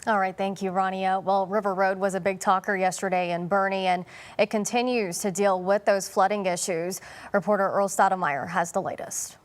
All right, thank you, Rania. Well, River Road was a big talker yesterday in Boerne, and it continues to deal with those flooding issues. Reporter Earl Stoudemire has the latest.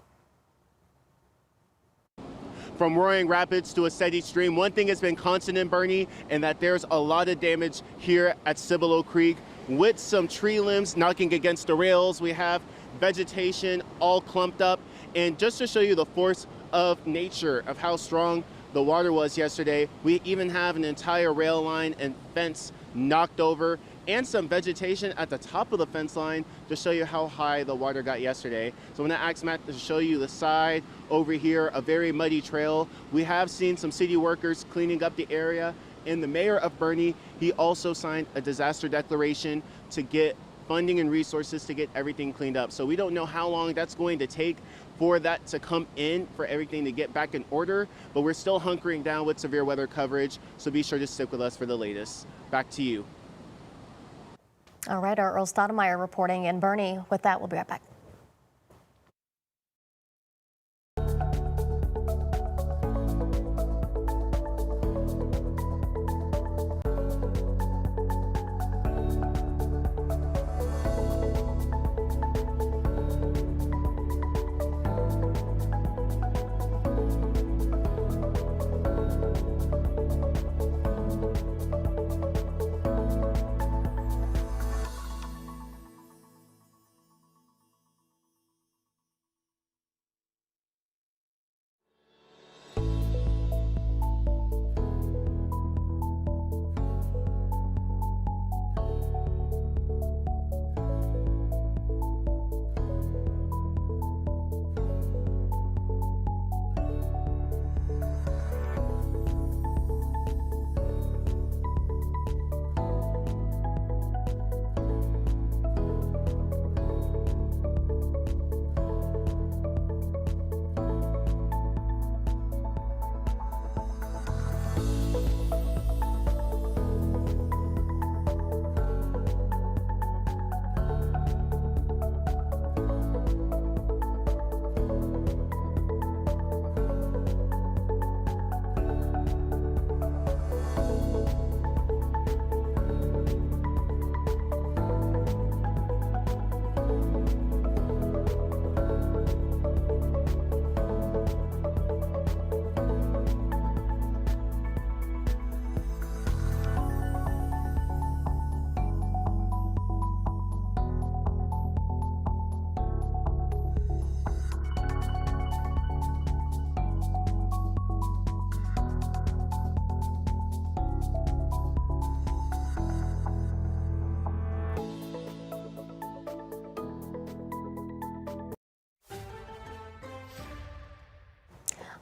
From roaring rapids to a steady stream, one thing has been constant in Boerne, and that there's a lot of damage here at Cibolo Creek. With some tree limbs knocking against the rails, we have vegetation all clumped up. And just to show you the force of nature, of how strong the water was yesterday, we even have an entire rail line and fence knocked over, and some vegetation at the top of the fence line to show you how high the water got yesterday. So I'm gonna ask Matt to show you the side over here, a very muddy trail. We have seen some city workers cleaning up the area, and the mayor of Boerne, he also signed a disaster declaration to get funding and resources to get everything cleaned up. So we don't know how long that's going to take for that to come in, for everything to get back in order, but we're still hunkering down with severe weather coverage, so be sure to stick with us for the latest. Back to you.
All right, our Earl Stoudemire reporting in Bernie. With that, we'll be right back.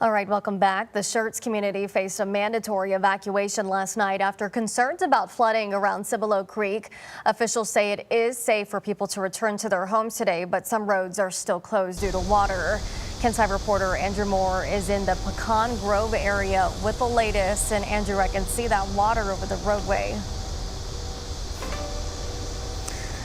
All right, welcome back. The Schertz community faced a mandatory evacuation last night after concerns about flooding around Cibolo Creek. Officials say it is safe for people to return to their homes today, but some roads are still closed due to water. KENS 5 reporter Andrew Moore is in the Pecan Grove area with the latest. And Andrew, I can see that water over the roadway.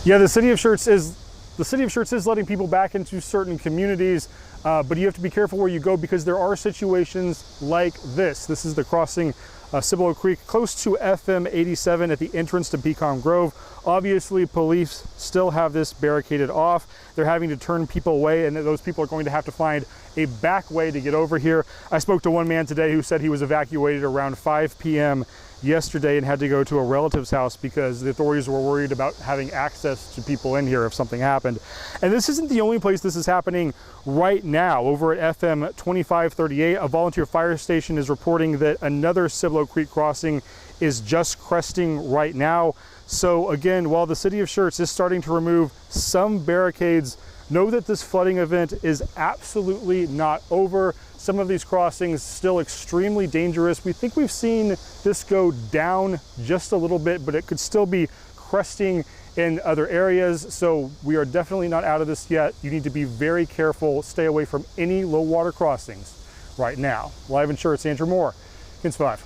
Yeah, the city of Schertz is letting people back into certain communities, but you have to be careful where you go because there are situations like this. This is the crossing Cibolo Creek close to FM 87 at the entrance to Pecan Grove. Obviously, police still have this barricaded off. They're having to turn people away, and those people are going to have to find a back way to get over here. I spoke to one man today who said he was evacuated around 5 p.m. yesterday and had to go to a relative's house because the authorities were worried about having access to people in here if something happened. And this isn't the only place this is happening right now. Over at FM 2538, a volunteer fire station is reporting that another Cibolo Creek crossing is just cresting right now. So again, while the city of Schertz is starting to remove some barricades, know that this flooding event is absolutely not over. Some of these crossings still extremely dangerous. We think we've seen this go down just a little bit, but it could still be cresting in other areas. So we are definitely not out of this yet. You need to be very careful. Stay away from any low water crossings right now. Live in Schertz, Andrew Moore, KENS 5.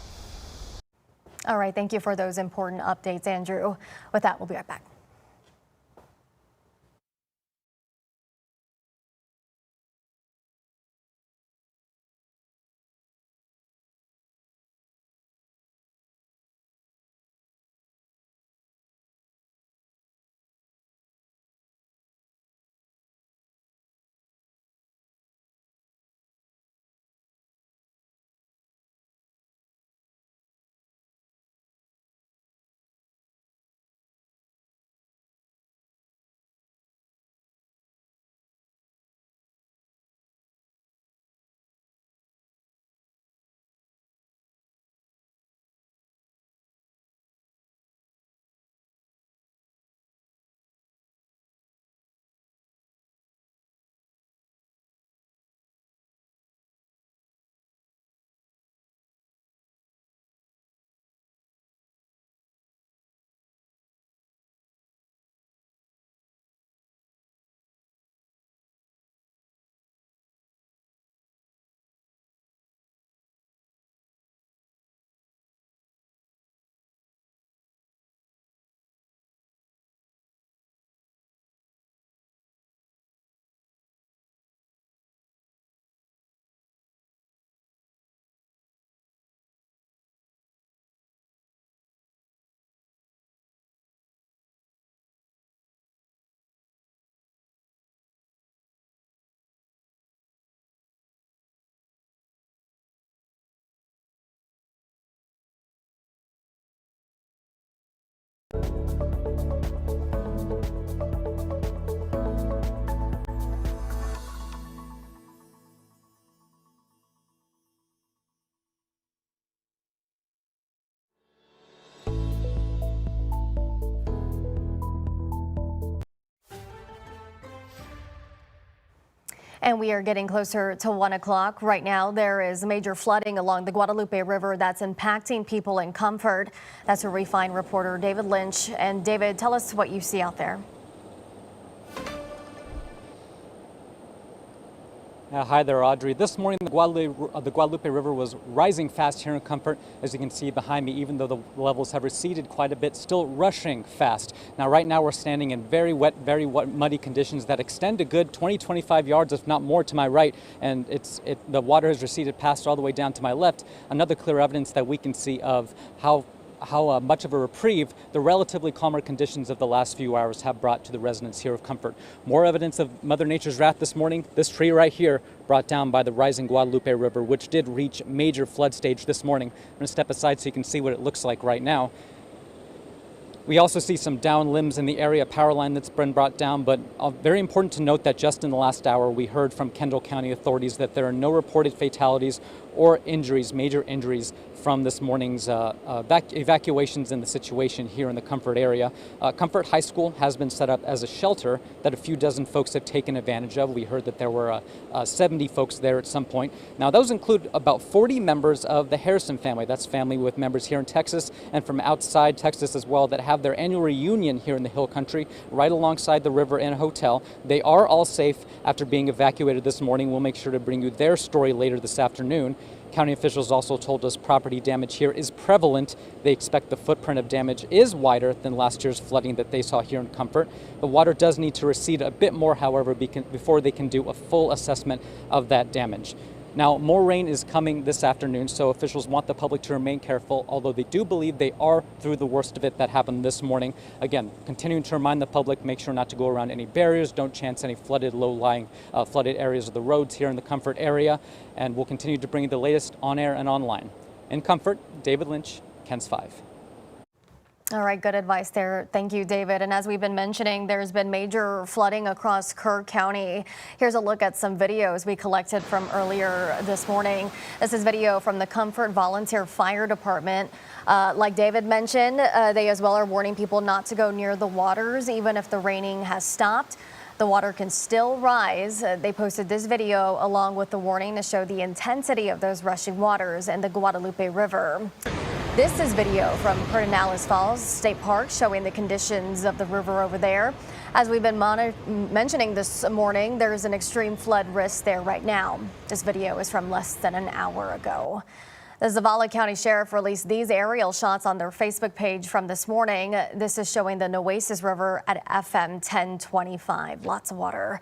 All right, thank you for those important updates, Andrew. With that, we'll be right back. And we are getting closer to 1 o'clock. Right now, there is major flooding along the Guadalupe River that's impacting people in Comfort. That's a Refine reporter, David Lynch. And David, tell us what you see out there.
Hi there, Audrey. This morning, the Guadalupe River was rising fast here in Comfort, as you can see behind me, even though the levels have receded quite a bit, still rushing fast. Now, right now, we're standing in very wet, muddy conditions that extend a good 20-25 yards, if not more, to my right, and the water has receded past all the way down to my left. Another clear evidence that we can see of how much of a reprieve the relatively calmer conditions of the last few hours have brought to the residents here of Comfort. More evidence of Mother Nature's wrath this morning. This tree right here, brought down by the rising Guadalupe River, which did reach major flood stage this morning. I'm going to step aside so you can see what it looks like right now. We also see some down limbs in the area, power line that's been brought down, but very important to note that just in the last hour, we heard from Kendall County authorities that there are no reported fatalities or injuries, major injuries, from this morning's evacuations in the situation here in the Comfort area. Comfort High School has been set up as a shelter that a few dozen folks have taken advantage of. We heard that there were 70 folks there at some point. Now, those include about 40 members of the Harrison family. That's family with members here in Texas and from outside Texas as well that have their annual reunion here in the Hill Country right alongside the river in a hotel. They are all safe after being evacuated this morning. We'll make sure to bring you their story later this afternoon. County officials also told us property damage here is prevalent. They expect the footprint of damage is wider than last year's flooding that they saw here in Comfort. The water does need to recede a bit more, however, before they can do a full assessment of that damage. Now, more rain is coming this afternoon, so officials want the public to remain careful, although they do believe they are through the worst of it that happened this morning. Again, continuing to remind the public, make sure not to go around any barriers, don't chance any flooded, low-lying, flooded areas of the roads here in the Comfort area, and we'll continue to bring you the latest on air and online. In Comfort, David Lynch, KENS 5.
All right, good advice there. Thank you, David. And as we've been mentioning, there's been major flooding across Kerr County. Here's a look at some videos we collected from earlier this morning. This is video from the Comfort Volunteer Fire Department. Like David mentioned, they as well are warning people not to go near the waters, even if the raining has stopped. The water can still rise. They posted this video along with the warning to show the intensity of those rushing waters in the Guadalupe River. This is video from Pedernales Falls State Park showing the conditions of the river over there. As we've been mentioning this morning, there's an extreme flood risk there right now. This video is from less than an hour ago. The Zavala County Sheriff released these aerial shots on their Facebook page from this morning. This is showing the Nueces River at FM 1025. Lots of water.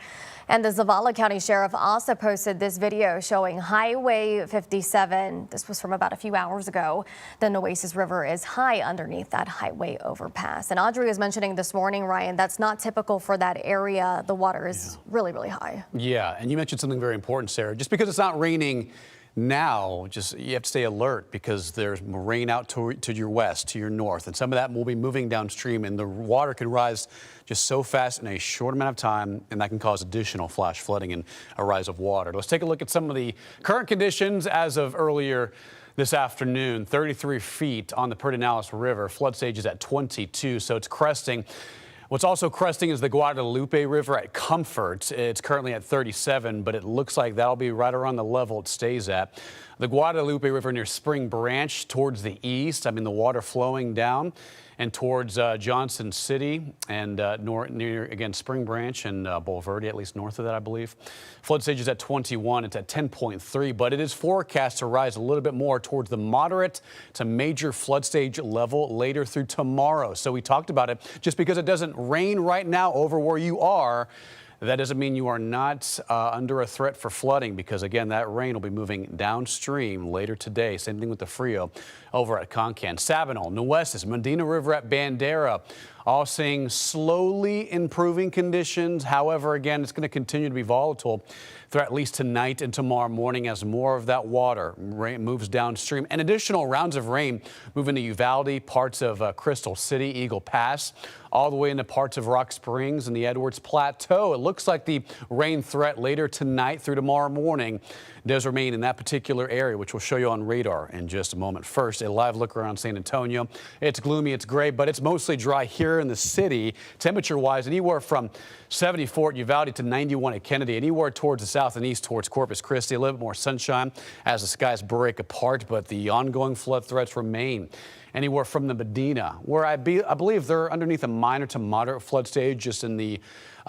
And the Zavala County Sheriff also posted this video showing Highway 57. This was from about a few hours ago. The Nueces River is high underneath that highway overpass. And Audrey was mentioning this morning, Ryan, that's not typical for that area. The water is really, really high. Yeah, and you mentioned something very important, Sarah. Just because it's not raining now, you have to stay alert because there's rain out to your west, to your north, and some of that will be moving downstream, and the water can rise just so fast in a short amount of time, and that can cause additional flash flooding and a rise of water. Let's take a look at some of the current conditions as of earlier this afternoon. 33 feet on the Pedernales River. Flood stage is at 22, so it's cresting. What's also cresting is the Guadalupe River at Comfort. It's currently at 37, but it looks like that'll be right around the level it stays at. The Guadalupe River near Spring Branch towards the east, the water flowing down and towards Johnson City and near, again, Spring Branch and Bulverde, at least north of that, I believe. Flood stage is at 21. It's at 10.3, but it is forecast to rise a little bit more towards the moderate to major flood stage level later through tomorrow. So we talked about it. Just because it doesn't rain right now over where you are,
That doesn't mean you are not under a threat for flooding, because again, that rain will be moving downstream later today. Same thing with the Frio over at Concan. Sabinal, Nueces, Medina River at Bandera, all seeing slowly improving conditions. However, again, it's going to continue to be volatile through at least tonight and tomorrow morning as more of that water moves downstream. And additional rounds of rain move into Uvalde, parts of Crystal City, Eagle Pass, all the way into parts of Rock Springs and the Edwards Plateau. It looks like the rain threat later tonight through tomorrow morning does remain in that particular area, which we'll show you on radar in just a moment. First, a live look around San Antonio. It's gloomy, it's gray, but it's mostly dry here in the city. Temperature-wise, anywhere from 74 at Uvalde to 91 at Kennedy, anywhere towards the south and east towards Corpus Christi. A little bit more sunshine as the skies break apart, but the ongoing flood threats remain. Anywhere from the Medina, where I believe they're underneath a minor to moderate flood stage just in the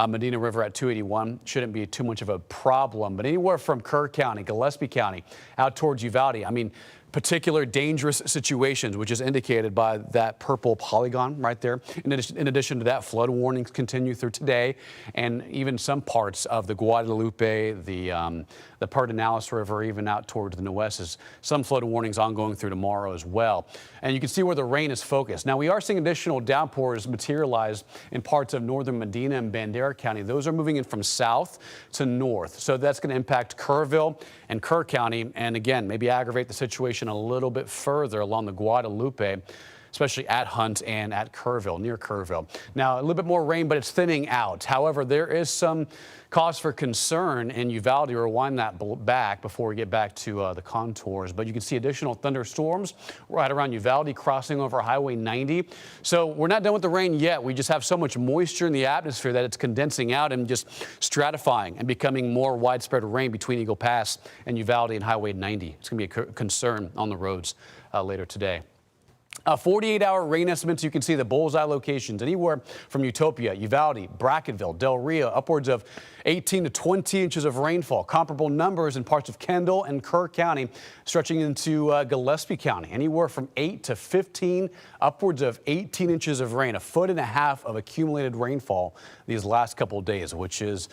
Medina River at 281. Shouldn't be too much of a problem. But anywhere from Kerr County, Gillespie County, out towards Uvalde, I mean, particular dangerous situations, which is indicated by that purple polygon right there. In addition to that, flood warnings continue through today, and even some parts of the Guadalupe, the Pedernales River, even out towards the Nueces. Some flood warnings ongoing through tomorrow as well. And you can see where the rain is focused. Now, we are seeing additional downpours materialize in parts of northern Medina and Bandera County. Those are moving in from south to north. So that's going to impact Kerrville and Kerr County, and again, maybe aggravate the situation a little bit further along the Guadalupe, especially at Hunt and at Kerrville, near Kerrville. Now, a little bit more rain, but it's thinning out. However, there is some cause for concern in Uvalde. We'll wind that back before we get back to the contours. But you can see additional thunderstorms right around Uvalde crossing over Highway 90. So we're not done with the rain yet. We just have so much moisture in the atmosphere that it's condensing out and just stratifying and becoming more widespread rain between Eagle Pass and Uvalde and Highway 90. It's going to be a concern on the roads later today. 48-hour rain estimates. You can see the bullseye locations anywhere from Utopia, Uvalde, Brackettville, Del Rio, upwards of 18 to 20 inches of rainfall. Comparable numbers in parts of Kendall and Kerr County, stretching into Gillespie County, anywhere from 8 to 15, upwards of 18 inches of rain, 1.5 feet of accumulated rainfall these last couple of days, which is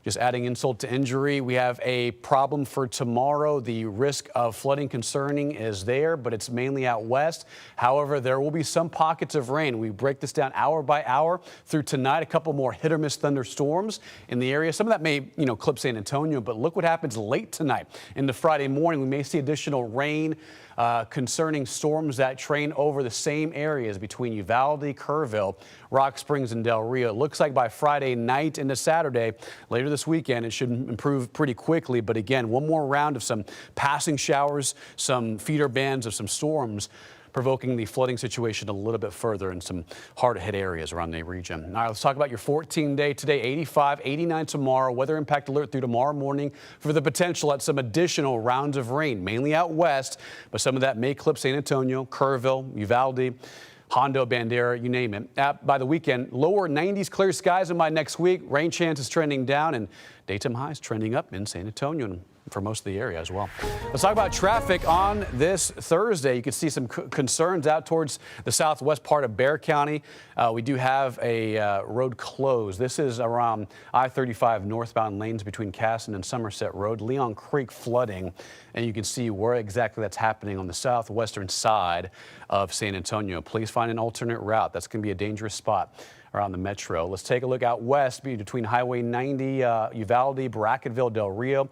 just adding insult to injury. We have a problem for tomorrow. The risk of flooding concerning is there, but it's mainly out west. However, there will be some pockets of rain. We break this down hour by hour through tonight. A couple more hit or miss thunderstorms in the area. Some of that may, clip San Antonio, but look what happens late tonight into Friday morning. We may see additional rain concerning storms that train over the same areas between Uvalde, Kerrville, Rock Springs, and Del Rio. It looks like by Friday night into Saturday, later this weekend, it should improve pretty quickly. But again, one more round of some passing showers, some feeder bands of some storms, provoking the flooding situation a little bit further in some hard-to-hit areas around the region. All right, let's talk about your 14-day today. 85, 89 tomorrow. Weather impact alert through tomorrow morning for the potential at some additional rounds of rain, mainly out west, but some of that may clip San Antonio, Kerrville, Uvalde, Hondo, Bandera, you name it. By the weekend, lower 90s clear skies, and by next week, rain chances trending down and daytime highs trending up in San Antonio and for most of the area as well. Let's talk about traffic on this Thursday. You can see some concerns out towards the southwest part of Bexar County. We do have a road closed. This is around I-35 northbound lanes between Casson and Somerset Road. Leon Creek flooding, and you can see where exactly that's happening on the southwestern side of San Antonio. Please find an alternate route. That's going to be a dangerous spot around the metro. Let's take a look out west between Highway 90, Uvalde, Brackettville, Del Rio.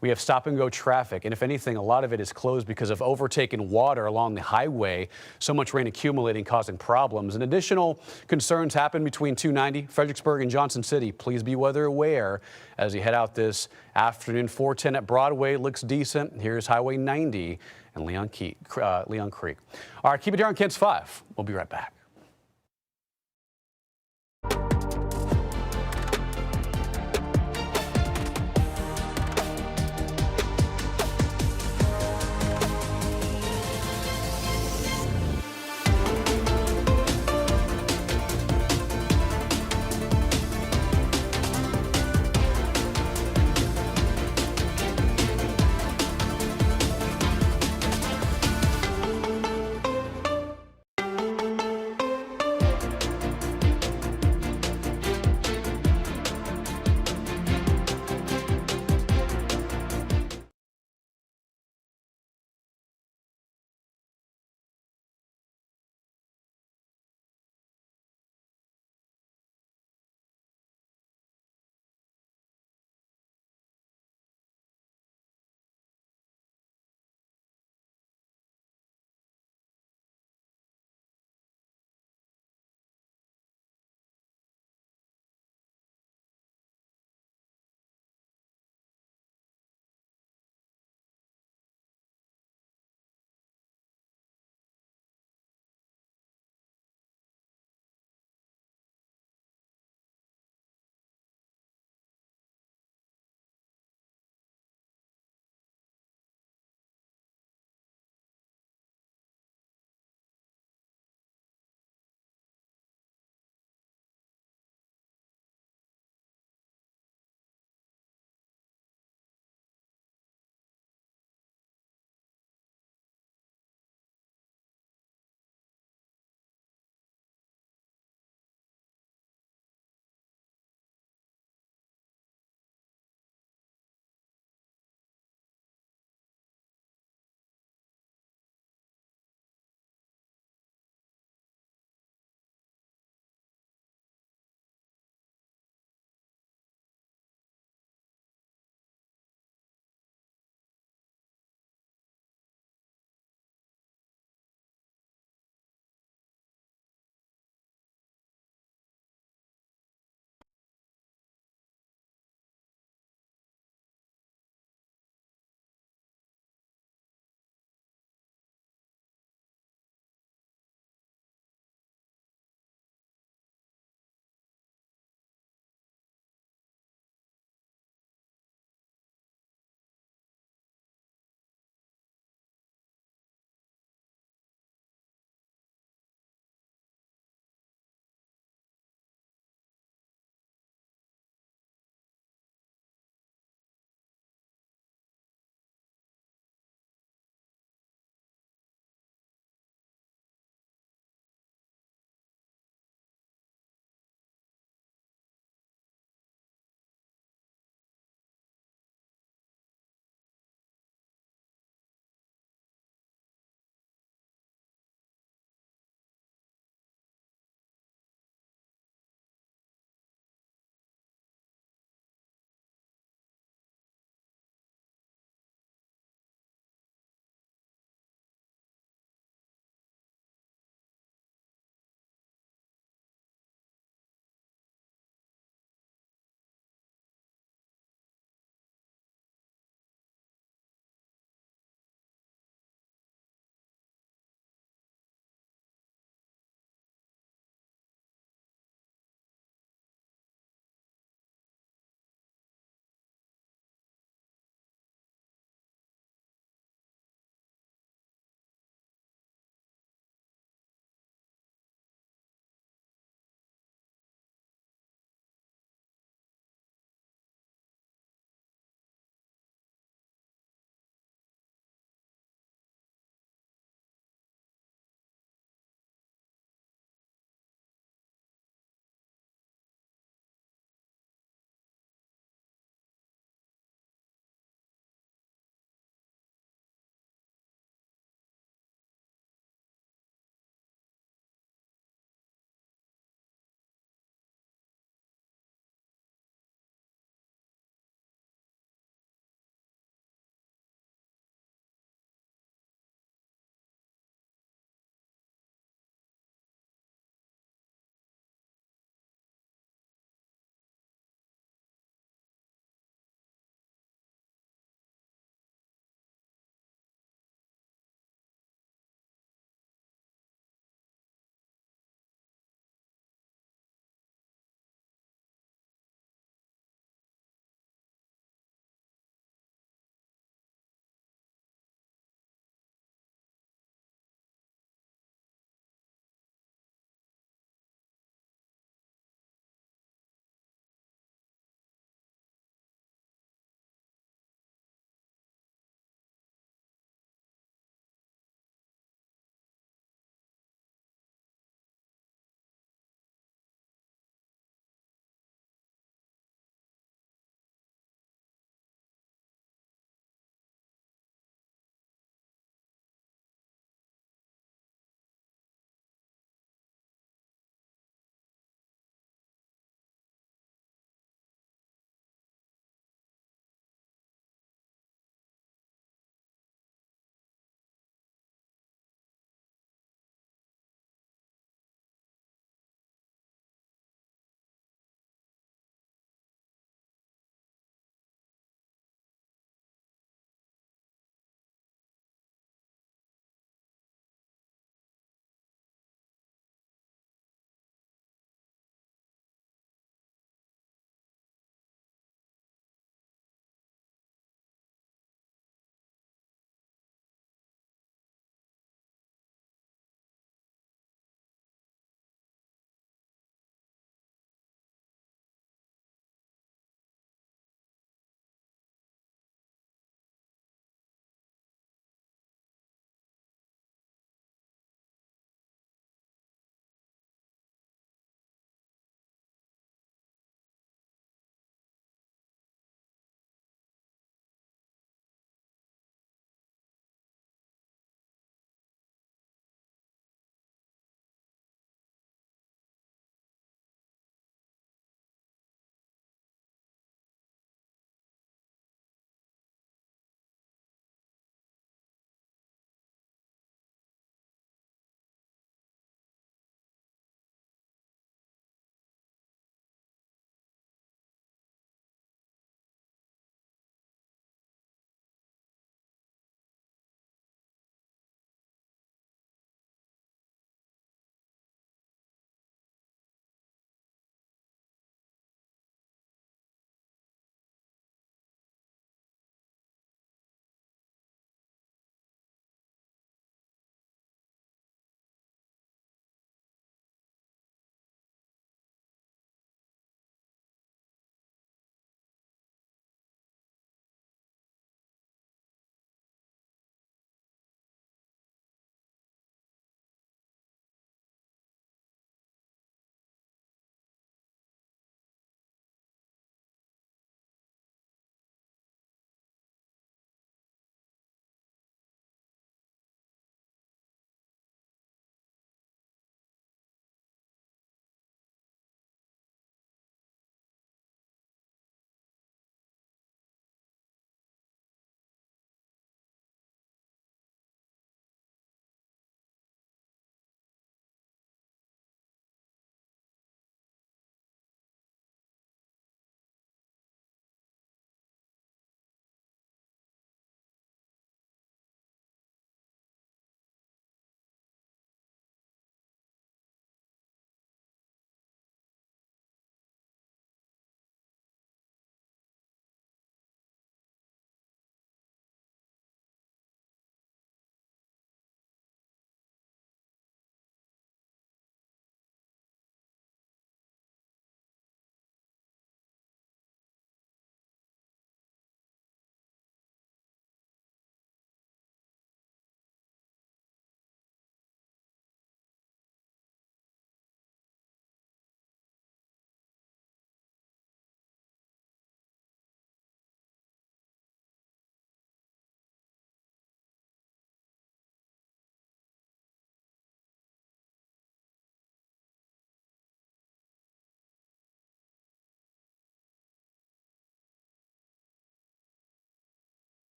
We have stop-and-go traffic, and if anything, a lot of it is closed because of overtaken water along the highway. So much rain accumulating, causing problems. And additional concerns happen between 290, Fredericksburg, and Johnson City. Please be weather aware as you head out this afternoon. 410 at Broadway looks decent. Here's Highway 90 and Leon Creek. All right, keep it here on KENS 5. We'll be right back.